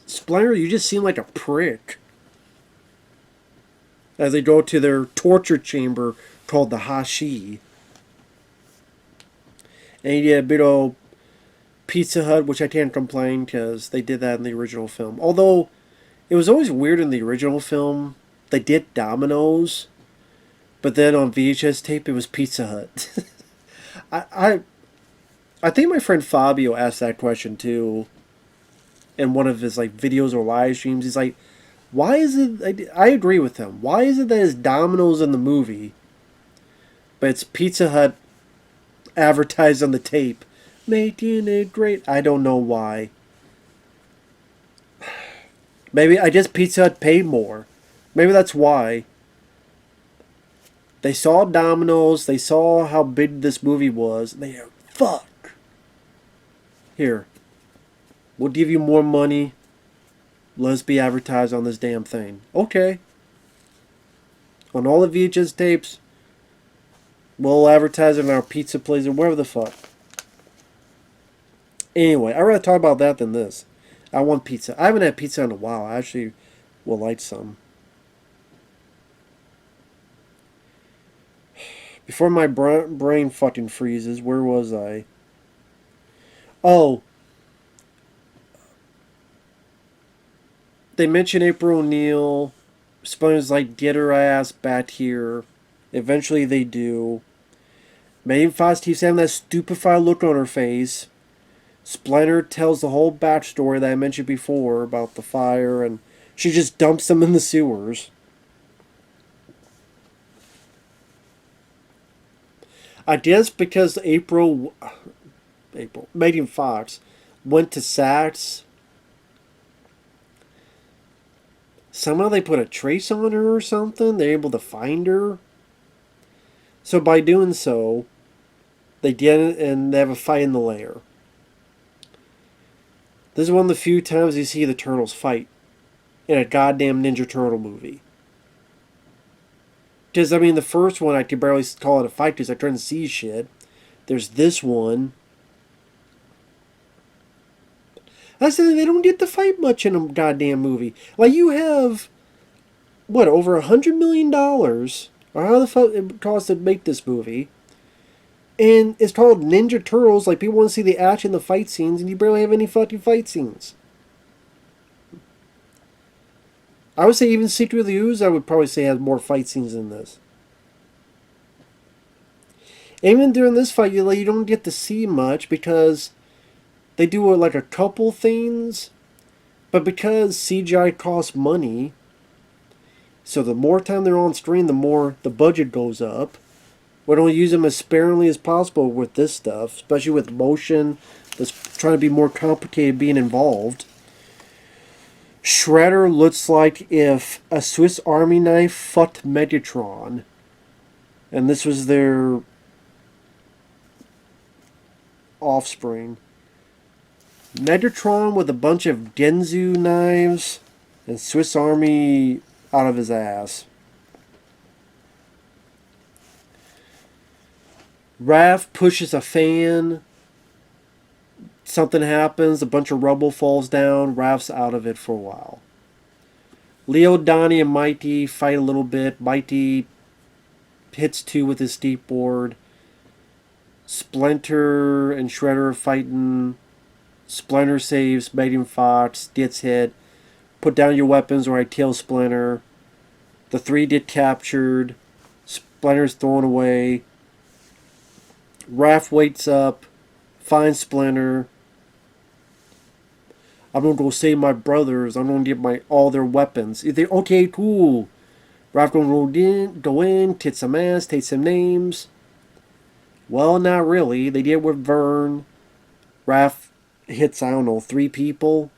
S1: Splinter, you just seem like a prick. As they go to their torture chamber called the Hashi. And you get a big old Pizza Hut, which I can't complain because they did that in the original film. Although, it was always weird in the original film. They did Domino's, but then on VHS tape it was Pizza Hut. I think my friend Fabio asked that question too in one of his like videos or live streams. He's like, why is it... I agree with him. Why is it that it's Domino's in the movie, but it's Pizza Hut advertised on the tape? Making it great. I don't know why. Maybe I guess Pizza Hut paid more. Maybe that's why. They saw Domino's. They saw how big this movie was. And they go, fuck. Here. We'll give you more money. Let's be advertised on this damn thing. Okay. On all the VHS tapes, we'll advertise it in our pizza place or wherever the fuck. Anyway, I'd rather talk about that than this. I want pizza. I haven't had pizza in a while. I actually will like some. Before my brain fucking freezes, where was I? Oh. They mention April O'Neil. Splinter's like, get her ass back here. Eventually they do. Megan Fox keeps having that stupefied look on her face. Splinter tells the whole backstory that I mentioned before about the fire, and she just dumps them in the sewers. I guess because Megan Fox went to Saks. Somehow they put a trace on her or something. They're able to find her. So by doing so, they get it and they have a fight in the lair. This is one of the few times you see the Turtles fight in a goddamn Ninja Turtle movie. Because, I mean, the first one I could barely call it a fight because I couldn't see shit. There's this one. I said they don't get to fight much in a goddamn movie. Like, you have, what, over $100 million? Or how the fuck it costs to make this movie. And it's called Ninja Turtles. Like, people want to see the action, the fight scenes, and you barely have any fucking fight scenes. I would say even Secret of the Ooze, I would probably say has more fight scenes than this. Even during this fight, you don't get to see much because they do like a couple things, but because CGI costs money, so the more time they're on screen, the more the budget goes up. We don't use them as sparingly as possible with this stuff, especially with motion that's trying to be more complicated being involved. Shredder looks like if a Swiss Army knife fucked Megatron. And this was their offspring. Megatron with a bunch of Genzu knives. And Swiss Army out of his ass. Raph pushes a fan. Something happens. A bunch of rubble falls down. Raph's out of it for a while. Leo, Donnie, and Mighty fight a little bit. Mighty hits two with his skateboard. Splinter and Shredder are fighting. Splinter saves Megan Fox. Gets hit. Put down your weapons or I kill Splinter. The three get captured. Splinter's thrown away. Raph wakes up. Finds Splinter. I'm gonna go save my brothers. I'm gonna get all their weapons. They okay, cool. Raph gonna go in, kick some ass, take some names. Well, not really. They did with Vern. Raph hits, I don't know, 3 people.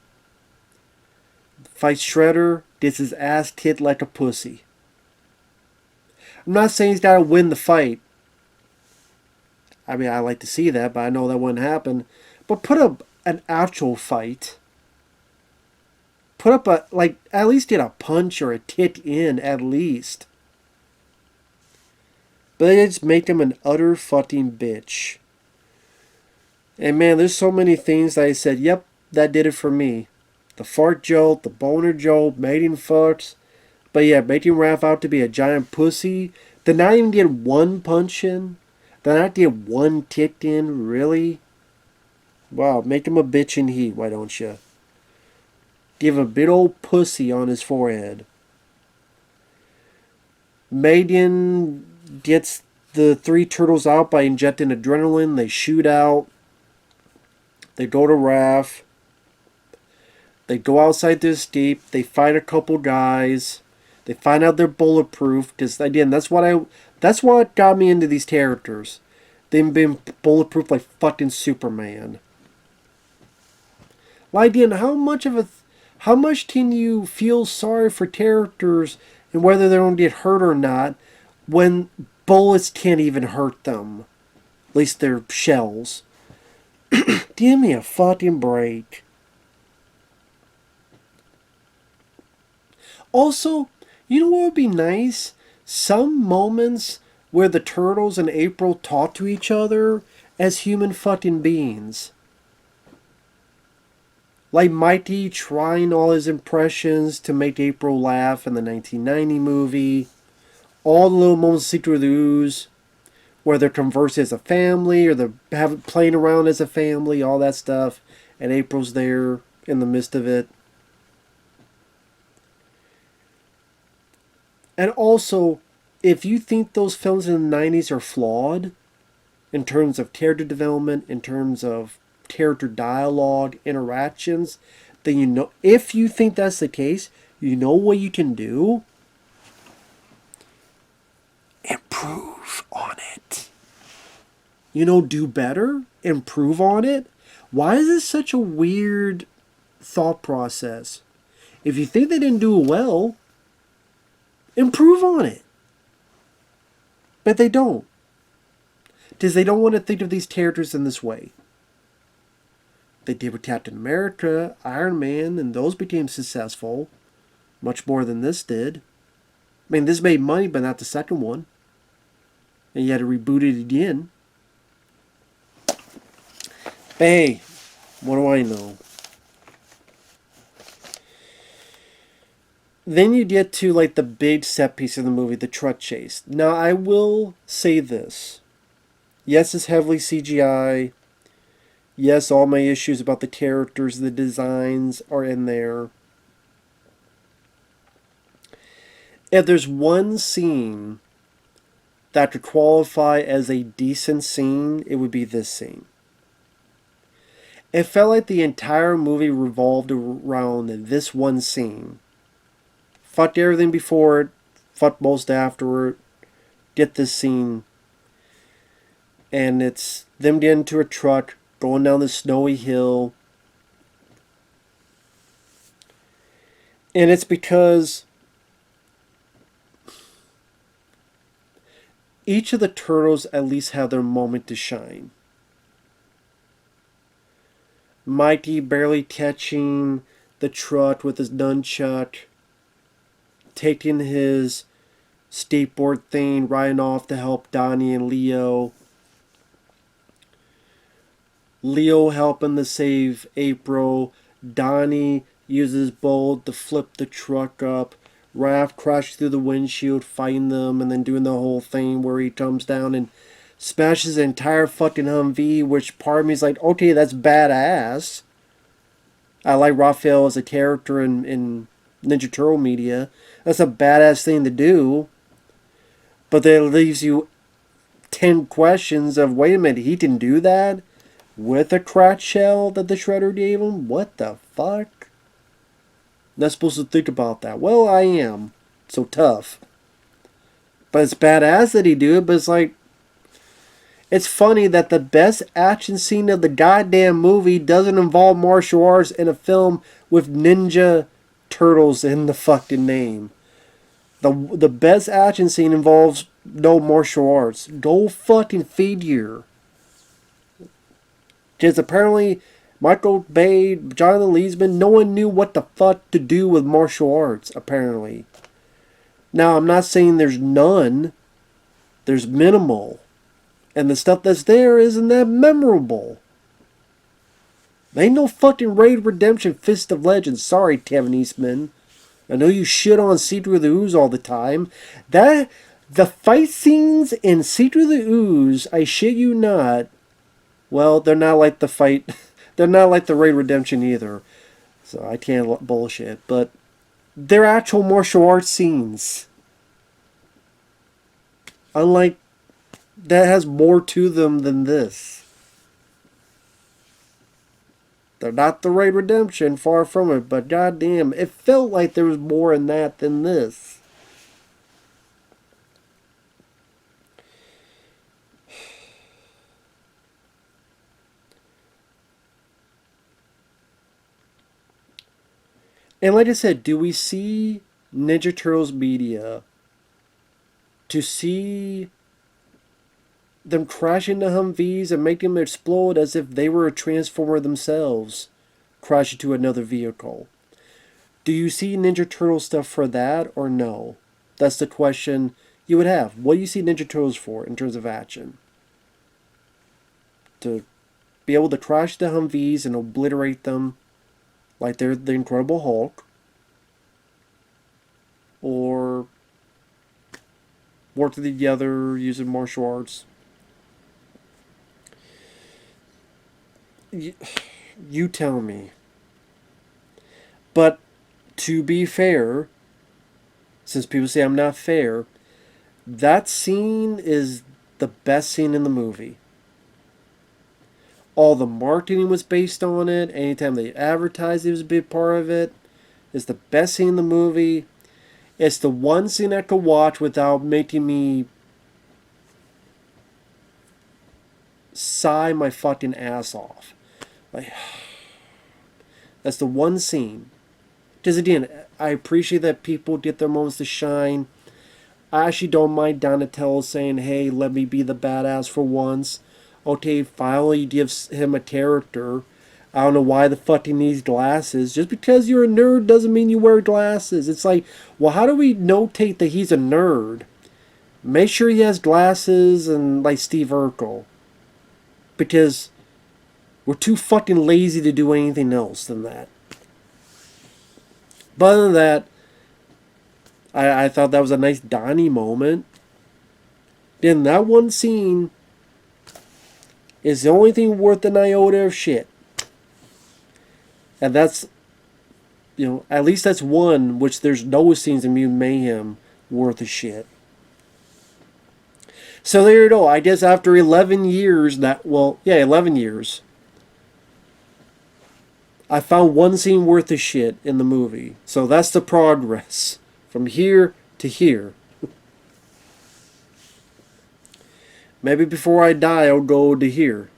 S1: Fights Shredder. Gets his ass kicked like a pussy. I'm not saying he's gotta win the fight. I mean, I like to see that, but I know that wouldn't happen. But put up an actual fight. Put up at least get a punch or a kick in, at least. But they just make him an utter fucking bitch. And man, there's so many things that I said, yep, that did it for me. The fart joke, the boner joke, mating farts. But yeah, making Raph out to be a giant pussy. Did not even get one punch in. Did not get one kick in, really? Wow, make him a bitch in heat, why don't you? Give a big old pussy on his forehead. Megan gets the 3 turtles out by injecting adrenaline. They shoot out. They go to Raph. They go outside to escape. They fight a couple guys. They find out they're bulletproof. Because again, that's what got me into these characters. They've been bulletproof like fucking Superman. Like, again, how much can you feel sorry for characters and whether they don't get hurt or not when bullets can't even hurt them? At least they're shells. Give me a fucking break. Also, you know what would be nice? Some moments where the Turtles and April talk to each other as human fucking beings. Like Mikey trying all his impressions to make April laugh in the 1990 movie. All the little moments of Secret of the Ooze where they're conversing as a family or they're playing around as a family, all that stuff. And April's there in the midst of it. And also, if you think those films in the 90s are flawed, in terms of character development, in terms of character dialogue, interactions, then you know, if you think that's the case, you know what you can do? Improve on it. You know, do better? Improve on it? Why is this such a weird thought process? If you think they didn't do it well, improve on it. But they don't. Because they don't want to think of these characters in this way. They did with Captain America, Iron Man, and those became successful. Much more than this did. I mean, this made money, but not the second one. And you had to reboot it again. But hey, what do I know? Then you get to like the big set piece of the movie, the truck chase. Now I will say this. Yes, it's heavily CGI. Yes, all my issues about the characters, the designs are in there. If there's one scene that could qualify as a decent scene, it would be this scene. It felt like the entire movie revolved around this one scene. Fuck everything before it, fuck most afterward, get this scene. And it's them getting into a truck, going down this snowy hill. And it's because each of the turtles at least have their moment to shine. Mikey barely catching the truck with his nunchuck, taking his skateboard thing, riding off to help Donnie and Leo. Leo helping to save April. Donnie uses Bolt to flip the truck up. Raph crashes through the windshield, fighting them, and then doing the whole thing where he comes down and smashes the entire fucking Humvee, which part of me is like, okay, that's badass. I like Raphael as a character in Ninja Turtle media. That's a badass thing to do. But then it leaves you 10 questions of, wait a minute, he can do that? With a cracked shell that the Shredder gave him? What the fuck? Not supposed to think about that. Well, I am. So tough. But it's badass that he do it, but it's like... It's funny that the best action scene of the goddamn movie doesn't involve martial arts in a film with Ninja Turtles in the fucking name. The best action scene involves no martial arts. Go fucking figure. Because apparently Michael Bay, Jonathan Leesman, no one knew what the fuck to do with martial arts, apparently. Now, I'm not saying there's none. There's minimal. And the stuff that's there isn't that memorable. There ain't no fucking Raid Redemption Fist of Legends. Sorry, Kevin Eastman. I know you shit on Secret of the Ooze all the time. The fight scenes in Secret of the Ooze, I shit you not, well, they're not like the fight. They're not like the Raid Redemption either. So I can't bullshit. But they're actual martial arts scenes. Unlike, that has more to them than this. They're not the Raid Redemption, far from it. But goddamn, it felt like there was more in that than this. And like I said, do we see Ninja Turtles media to see them crash into Humvees and make them explode as if they were a Transformer themselves, crash into another vehicle? Do you see Ninja Turtle stuff for that or no? That's the question you would have. What do you see Ninja Turtles for in terms of action? To be able to crash the Humvees and obliterate them like they're the Incredible Hulk, or work together using martial arts? You tell me. But to be fair, since people say I'm not fair, that scene is the best scene in the movie. All the marketing was based on it. Anytime they advertised it was a big part of it. It's the best scene in the movie. It's the one scene I could watch without making me sigh my fucking ass off. Like, that's the one scene. Because again, I appreciate that people get their moments to shine. I actually don't mind Donatello saying, hey, let me be the badass for once. Okay, finally gives him a character. I don't know why the fuck he needs glasses. Just because you're a nerd doesn't mean you wear glasses. It's like, well, how do we notate that he's a nerd? Make sure he has glasses and like Steve Urkel. Because we're too fucking lazy to do anything else than that. But other than that, I thought that was a nice Donnie moment. Then that one scene is the only thing worth an iota of shit. And that's, at least that's one which there's no scenes in Mutant Mayhem worth a shit. So there you go. I guess after 11 years, 11 years, I found one scene worth a shit in the movie. So that's the progress. From here to here. Maybe before I die, I'll go to here.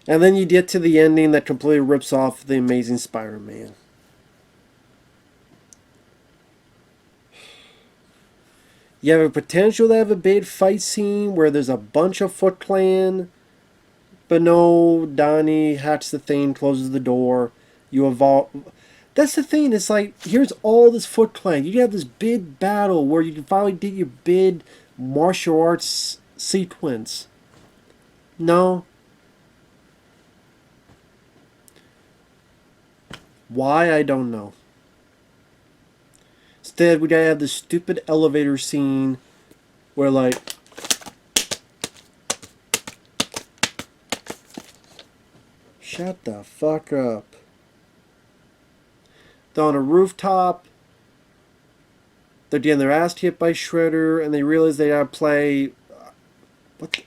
S1: And then you get to the ending that completely rips off the Amazing Spider-Man. You have a potential to have a big fight scene where there's a bunch of Foot Clan But no, Donnie hacks the thing, closes the door. You evolve. That's the thing. It's like, here's all this Foot Clan. You have this big battle where you can finally get your big martial arts sequence. No. Why, I don't know. Instead, we gotta have this stupid elevator scene where, like, shut the fuck up. They're on a rooftop. They're getting their ass hit by Shredder, and they realize they gotta play. What?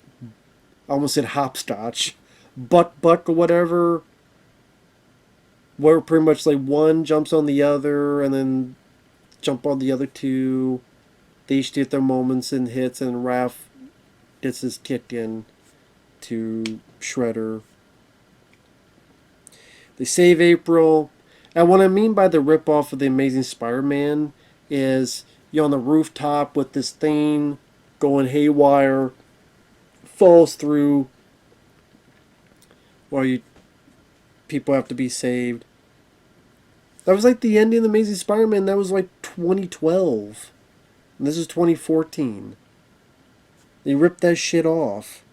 S1: I almost said hopscotch. Buck or whatever. Where pretty much like one jumps on the other, and then jump on the other two. They each get their moments and hits, and Raph gets his kick in to Shredder. They save April. And what I mean by the ripoff of the Amazing Spider-Man is you're on the rooftop with this thing going haywire, falls through, while people have to be saved. That was like the ending of the Amazing Spider-Man. That was like 2012. And this is 2014. They ripped that shit off.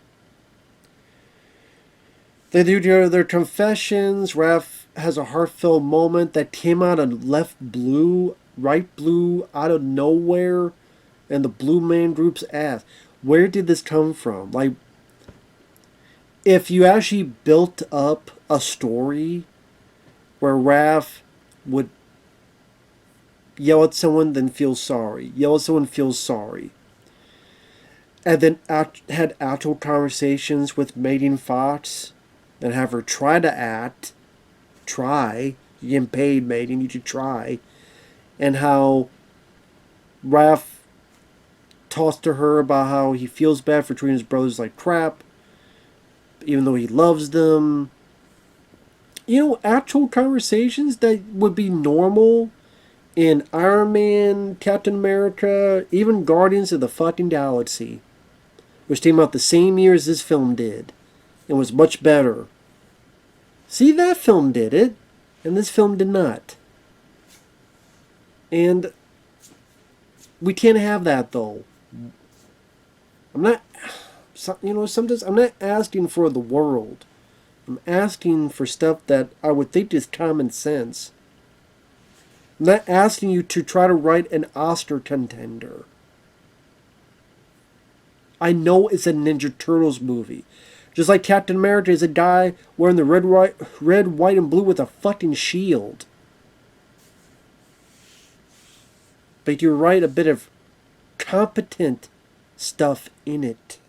S1: They do their confessions. Raph has a heartfelt moment that came out of right blue, out of nowhere, and the Blue Man Group's ass. Where did this come from? Like, if you actually built up a story where Raph would yell at someone, then feel sorry, yell at someone, feels sorry, and then had actual conversations with Megan Fox, and have her try to you're getting paid, Megan, you should try, and how Raph talks to her about how he feels bad for treating his brothers like crap, even though he loves them. You know, actual conversations that would be normal in Iron Man, Captain America, even Guardians of the fucking Galaxy, which came out the same year as this film did, and was much better. See, that film did it, and this film did not. And we can't have that, though. I'm not, sometimes I'm not asking for the world. I'm asking for stuff that I would think is common sense. I'm not asking you to try to write an Oscar contender. I know it's a Ninja Turtles movie. Just like Captain America is a guy wearing the red, white, and blue with a fucking shield. But you write a bit of competent stuff in it.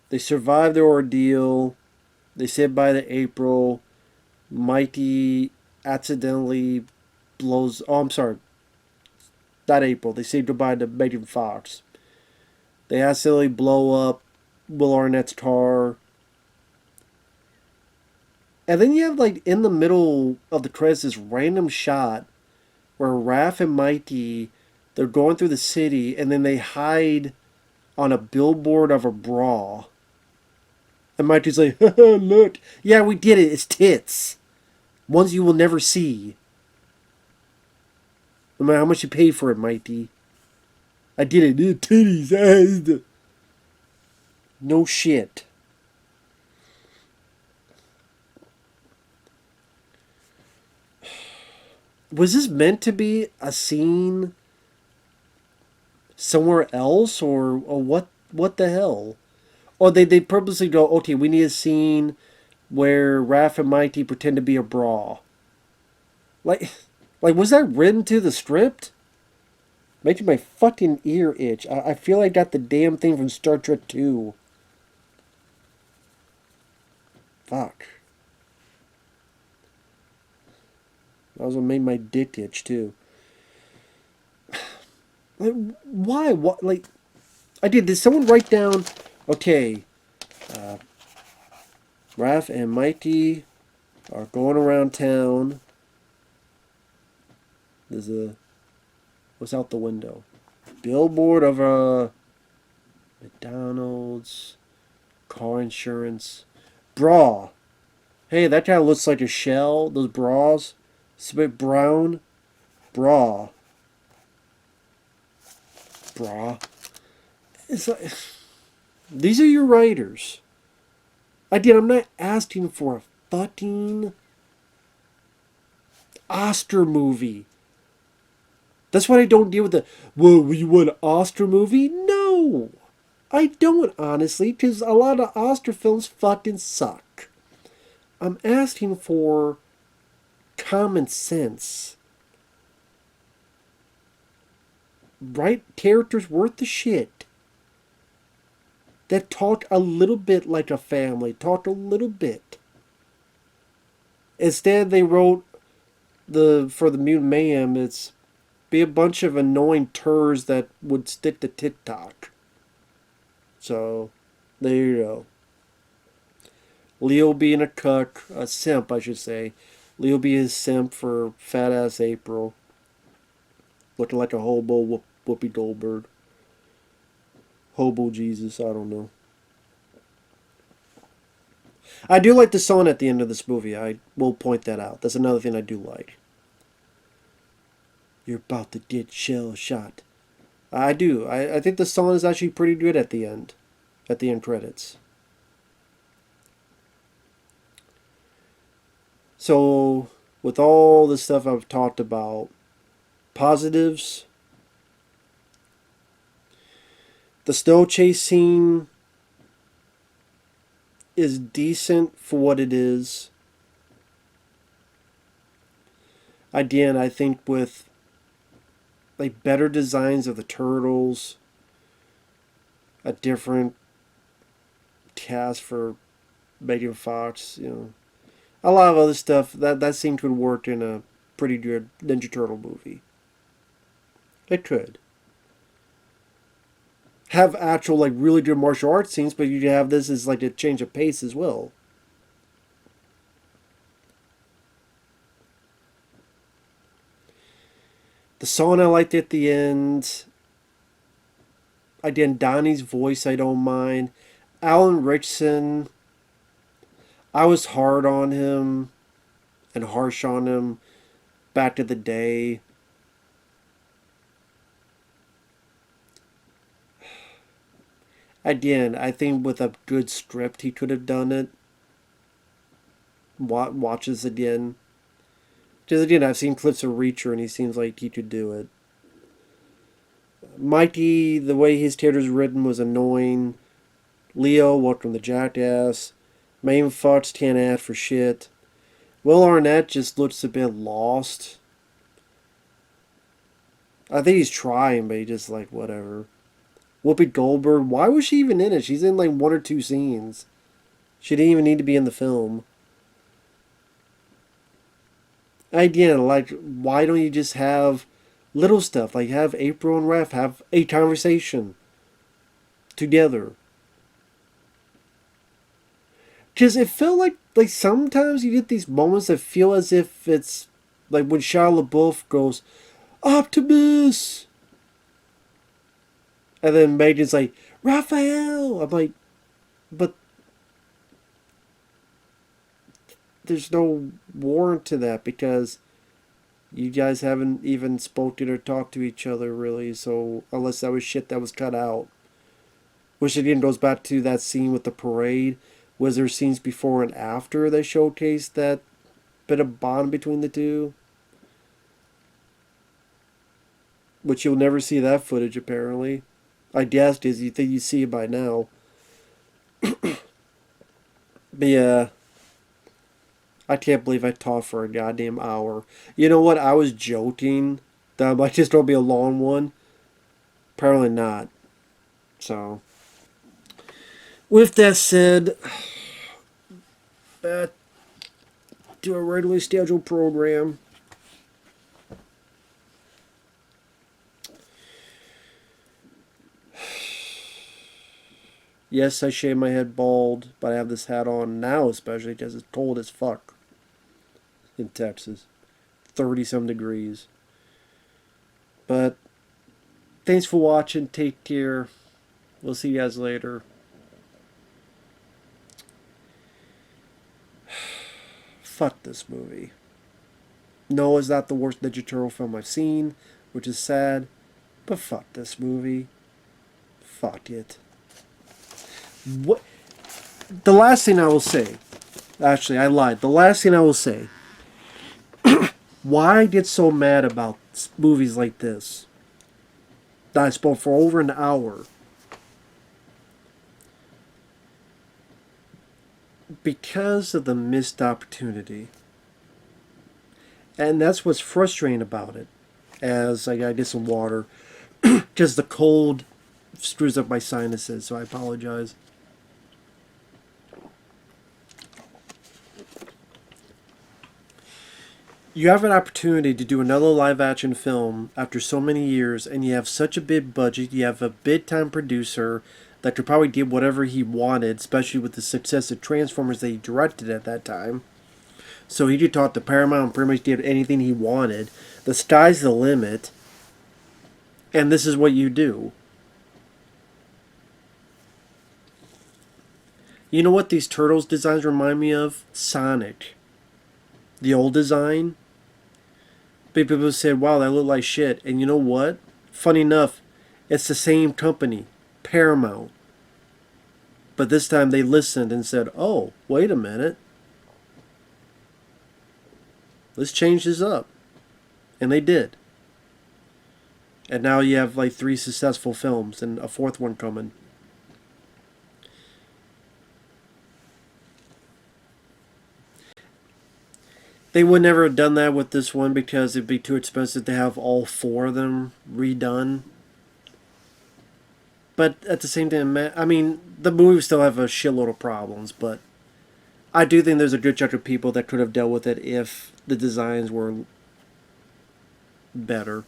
S1: They survive their ordeal. They say bye to April. Mighty accidentally blows... Oh, I'm sorry. Not April. They say goodbye to Megan Fox. They accidentally blow up Will Arnett's car. And then you have, like, in the middle of the credits, this random shot where Raph and Mighty, they're going through the city, and then they hide on a billboard of a bra. And Mighty's like, look. Yeah, we did it. It's tits. Ones you will never see. No matter how much you pay for it, Mighty. I did it. Titties. No shit. Was this meant to be a scene somewhere else? Or what the hell? Or they purposely go, okay, we need a scene where Raph and Mighty pretend to be a bra. Like, was that written to the script? Making my fucking ear itch. I feel I got the damn thing from Star Trek 2. Fuck. That was what made my dick itch, too. Like, why? What? Like, did someone write down, okay, Raph and Mighty are going around town. There's a... What's out the window? Billboard of a... McDonald's. Car insurance. Bra. Hey, that guy looks like a shell. Those bras. It's a bit brown. Bra. Bra. It's like... These are your writers. I'm not asking for a fucking Oscar movie. That's why I don't deal with the, well, you want an Oscar movie? No! I don't, honestly, because a lot of Oscar films fucking suck. I'm asking for common sense. Write characters worth the shit. That talk a little bit like a family. Talk a little bit. Instead, they wrote for the Mutant Mayhem, it's be a bunch of annoying turds that would stick to TikTok. So, there you go. Leo being a cuck, a simp, I should say. Leo being a simp for fat ass April. Looking like a hobo Whoopi Goldberg. Hobo Jesus, I don't know. I do like the song at the end of this movie. I will point that out. That's another thing I do like. You're about to get shell shot. I do. I think the song is actually pretty good at the end. At the end credits. So, with all the stuff I've talked about, positives... The snow chase scene is decent for what it is. Again, I think with like better designs of the turtles, a different cast for Megan Fox, a lot of other stuff that seemed to work in a pretty good Ninja Turtle movie. It could have actual like really good martial arts scenes, but you have this as like a change of pace as well. The song I liked at the end. Again, Donnie's voice I don't mind. Alan Ritchson, I was hard on him and harsh on him back in the day. Again, I think with a good script he could have done it. Watch this again. Because again, I've seen clips of Reacher and he seems like he could do it. Mikey, the way his character's written was annoying. Leo, welcome to Jackass. Megan Fox can't act for shit. Will Arnett just looks a bit lost. I think he's trying, but he just like, whatever. Whoopi Goldberg, why was she even in it? She's in like one or two scenes. She didn't even need to be in the film. Again, like, why don't you just have little stuff? Like, have April and Raph have a conversation together. Because it felt like sometimes you get these moments that feel as if it's like when Shia LaBeouf goes, Optimus! And then Megan's like, Raphael! I'm like, but there's no warrant to that because you guys haven't even spoken or talked to each other really, so unless that was shit that was cut out. Which again goes back to that scene with the parade. Was there scenes before and after that showcased that bit of bond between the two? Which you'll never see that footage apparently. I guess is you think you see it by now. But yeah. I can't believe I talked for a goddamn hour. You know what? I was joking that might just gonna be a long one. Apparently not. So, with that said, back to a regularly scheduled program. Yes, I shave my head bald, but I have this hat on now, especially because it's cold as fuck in Texas. 30-some degrees. But thanks for watching. Take care. We'll see you guys later. Fuck this movie. No, it's not the worst Ninja Turtle film I've seen, which is sad. But fuck this movie. Fuck it. What? The last thing I will say. Actually, I lied. The last thing I will say. Why I get so mad about movies like this that I spoke for over an hour. Because of the missed opportunity. And that's what's frustrating about it. As I gotta get some water. Because the cold screws up my sinuses, so I apologize. You have an opportunity to do another live action film after so many years, and you have such a big budget, you have a big time producer that could probably do whatever he wanted, especially with the success of Transformers that he directed at that time. So he could talk to Paramount and pretty much did anything he wanted. The sky's the limit, and this is what you do. You know what these Turtles designs remind me of? Sonic. The old design. People said, wow, that looked like shit. And you know what? Funny enough, it's the same company, Paramount. But this time they listened and said, oh, wait a minute. Let's change this up. And they did. And now you have like 3 successful films and a 4th one coming. They would never have done that with this one because it'd be too expensive to have all 4 of them redone. But at the same time, I mean, the movie would still have a shitload of problems, but I do think there's a good chunk of people that could have dealt with it if the designs were better.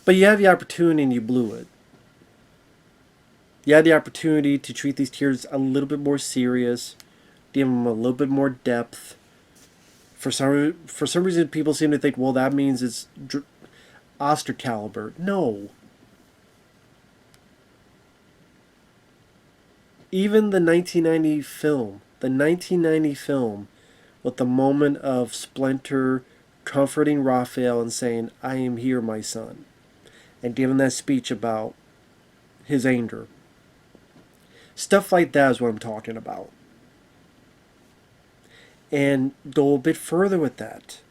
S1: But you have the opportunity and you blew it. You had the opportunity to treat these tiers a little bit more serious, give them a little bit more depth. For some reason, people seem to think, well, that means it's Oscar caliber. No. Even the 1990 film, with the moment of Splinter comforting Raphael and saying, I am here, my son, and giving that speech about his anger. Stuff like that is what I'm talking about. And go a bit further with that.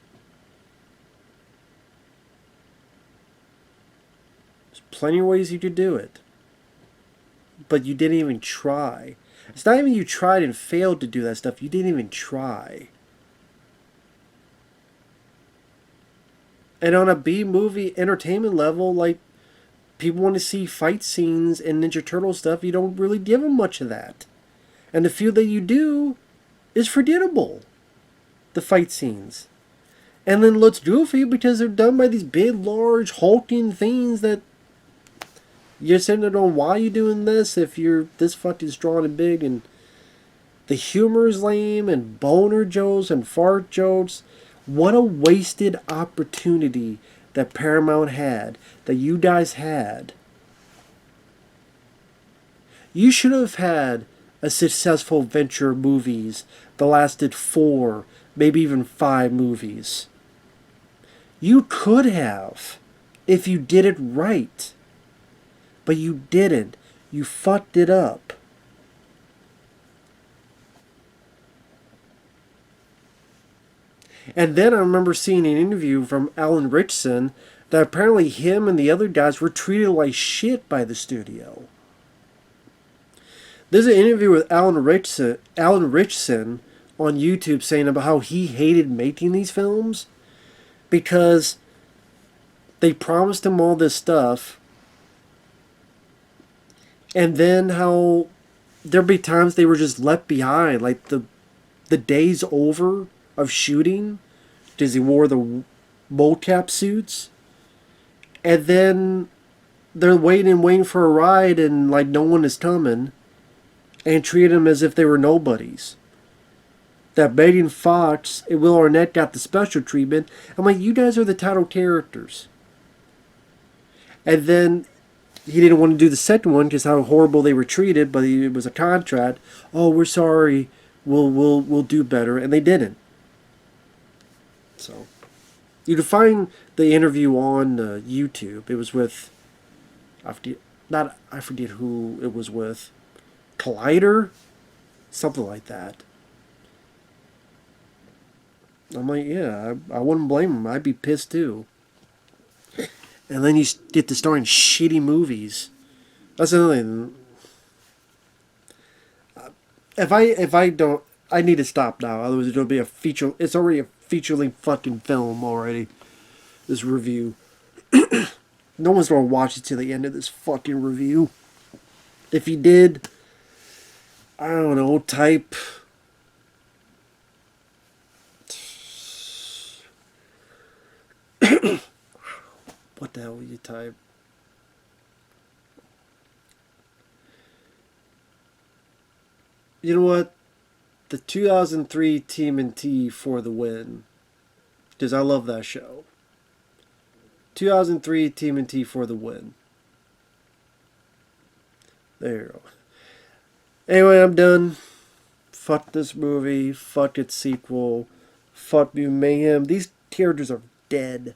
S1: There's plenty of ways you could do it. But you didn't even try. It's not even you tried and failed to do that stuff. You didn't even try. And on a B-movie entertainment level, like, people want to see fight scenes and Ninja Turtle stuff. You don't really give them much of that. And the few that you do is forgettable. The fight scenes. And then looks goofy because they're done by these big, large, hulking things that you're sitting there going, why are you doing this if you're this fucking strong and big? And the humor is lame and boner jokes and fart jokes. What a wasted opportunity that Paramount had, that you guys had. You should have had a successful venture movies that lasted 4, maybe even 5 movies. You could have, if you did it right. But you didn't. You fucked it up. And then I remember seeing an interview from Alan Ritchson that apparently him and the other guys were treated like shit by the studio. There's an interview with Alan Ritchson on YouTube saying about how he hated making these films because they promised him all this stuff, and then how there'd be times they were just left behind, like the days over of shooting because he wore the mocap suits, and then they're waiting for a ride and like no one is coming, and treat them as if they were nobodies. That Megan Fox and Will Arnett got the special treatment. I'm like, you guys are the title characters. And then he didn't want to do the second one because how horrible they were treated, but it was a contract. Oh, we're sorry. We'll do better, and they didn't. So you can find the interview on YouTube. It was with I forget who it was with. Collider, something like that. I'm like, yeah, I wouldn't blame him. I'd be pissed too. And then you get to star in shitty movies. That's another thing. If I don't, I need to stop now. Otherwise, it'll be a feature. It's already a feature-length fucking film already. This review. No one's gonna watch it to the end of this fucking review. If he did, I don't know. Type. What the hell will you type? You know what? The 2003 TMNT for the win. Because I love that show. 2003 TMNT for the win. There you go. Anyway, I'm done. Fuck this movie. Fuck its sequel. Fuck New Mayhem. These characters are dead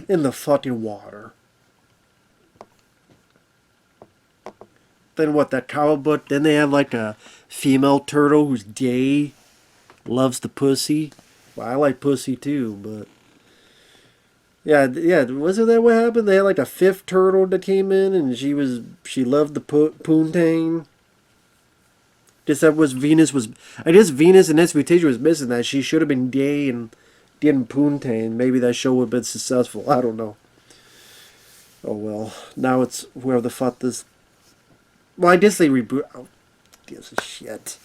S1: in the fucking water. Then what, that comic book? Then they have like a female turtle who's gay, loves the pussy. Well, I like pussy too, but yeah. Wasn't that what happened? They had like a fifth turtle that came in, and she loved the poontang. Just that was Venus was. I guess Venus and Esputation was missing that. She should have been gay and didn't poontang. Maybe that show would have been successful. I don't know. Oh well. Now it's whoever the fuck this. Well, I guess they reboot. Oh, gives a shit.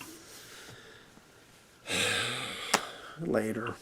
S1: Later.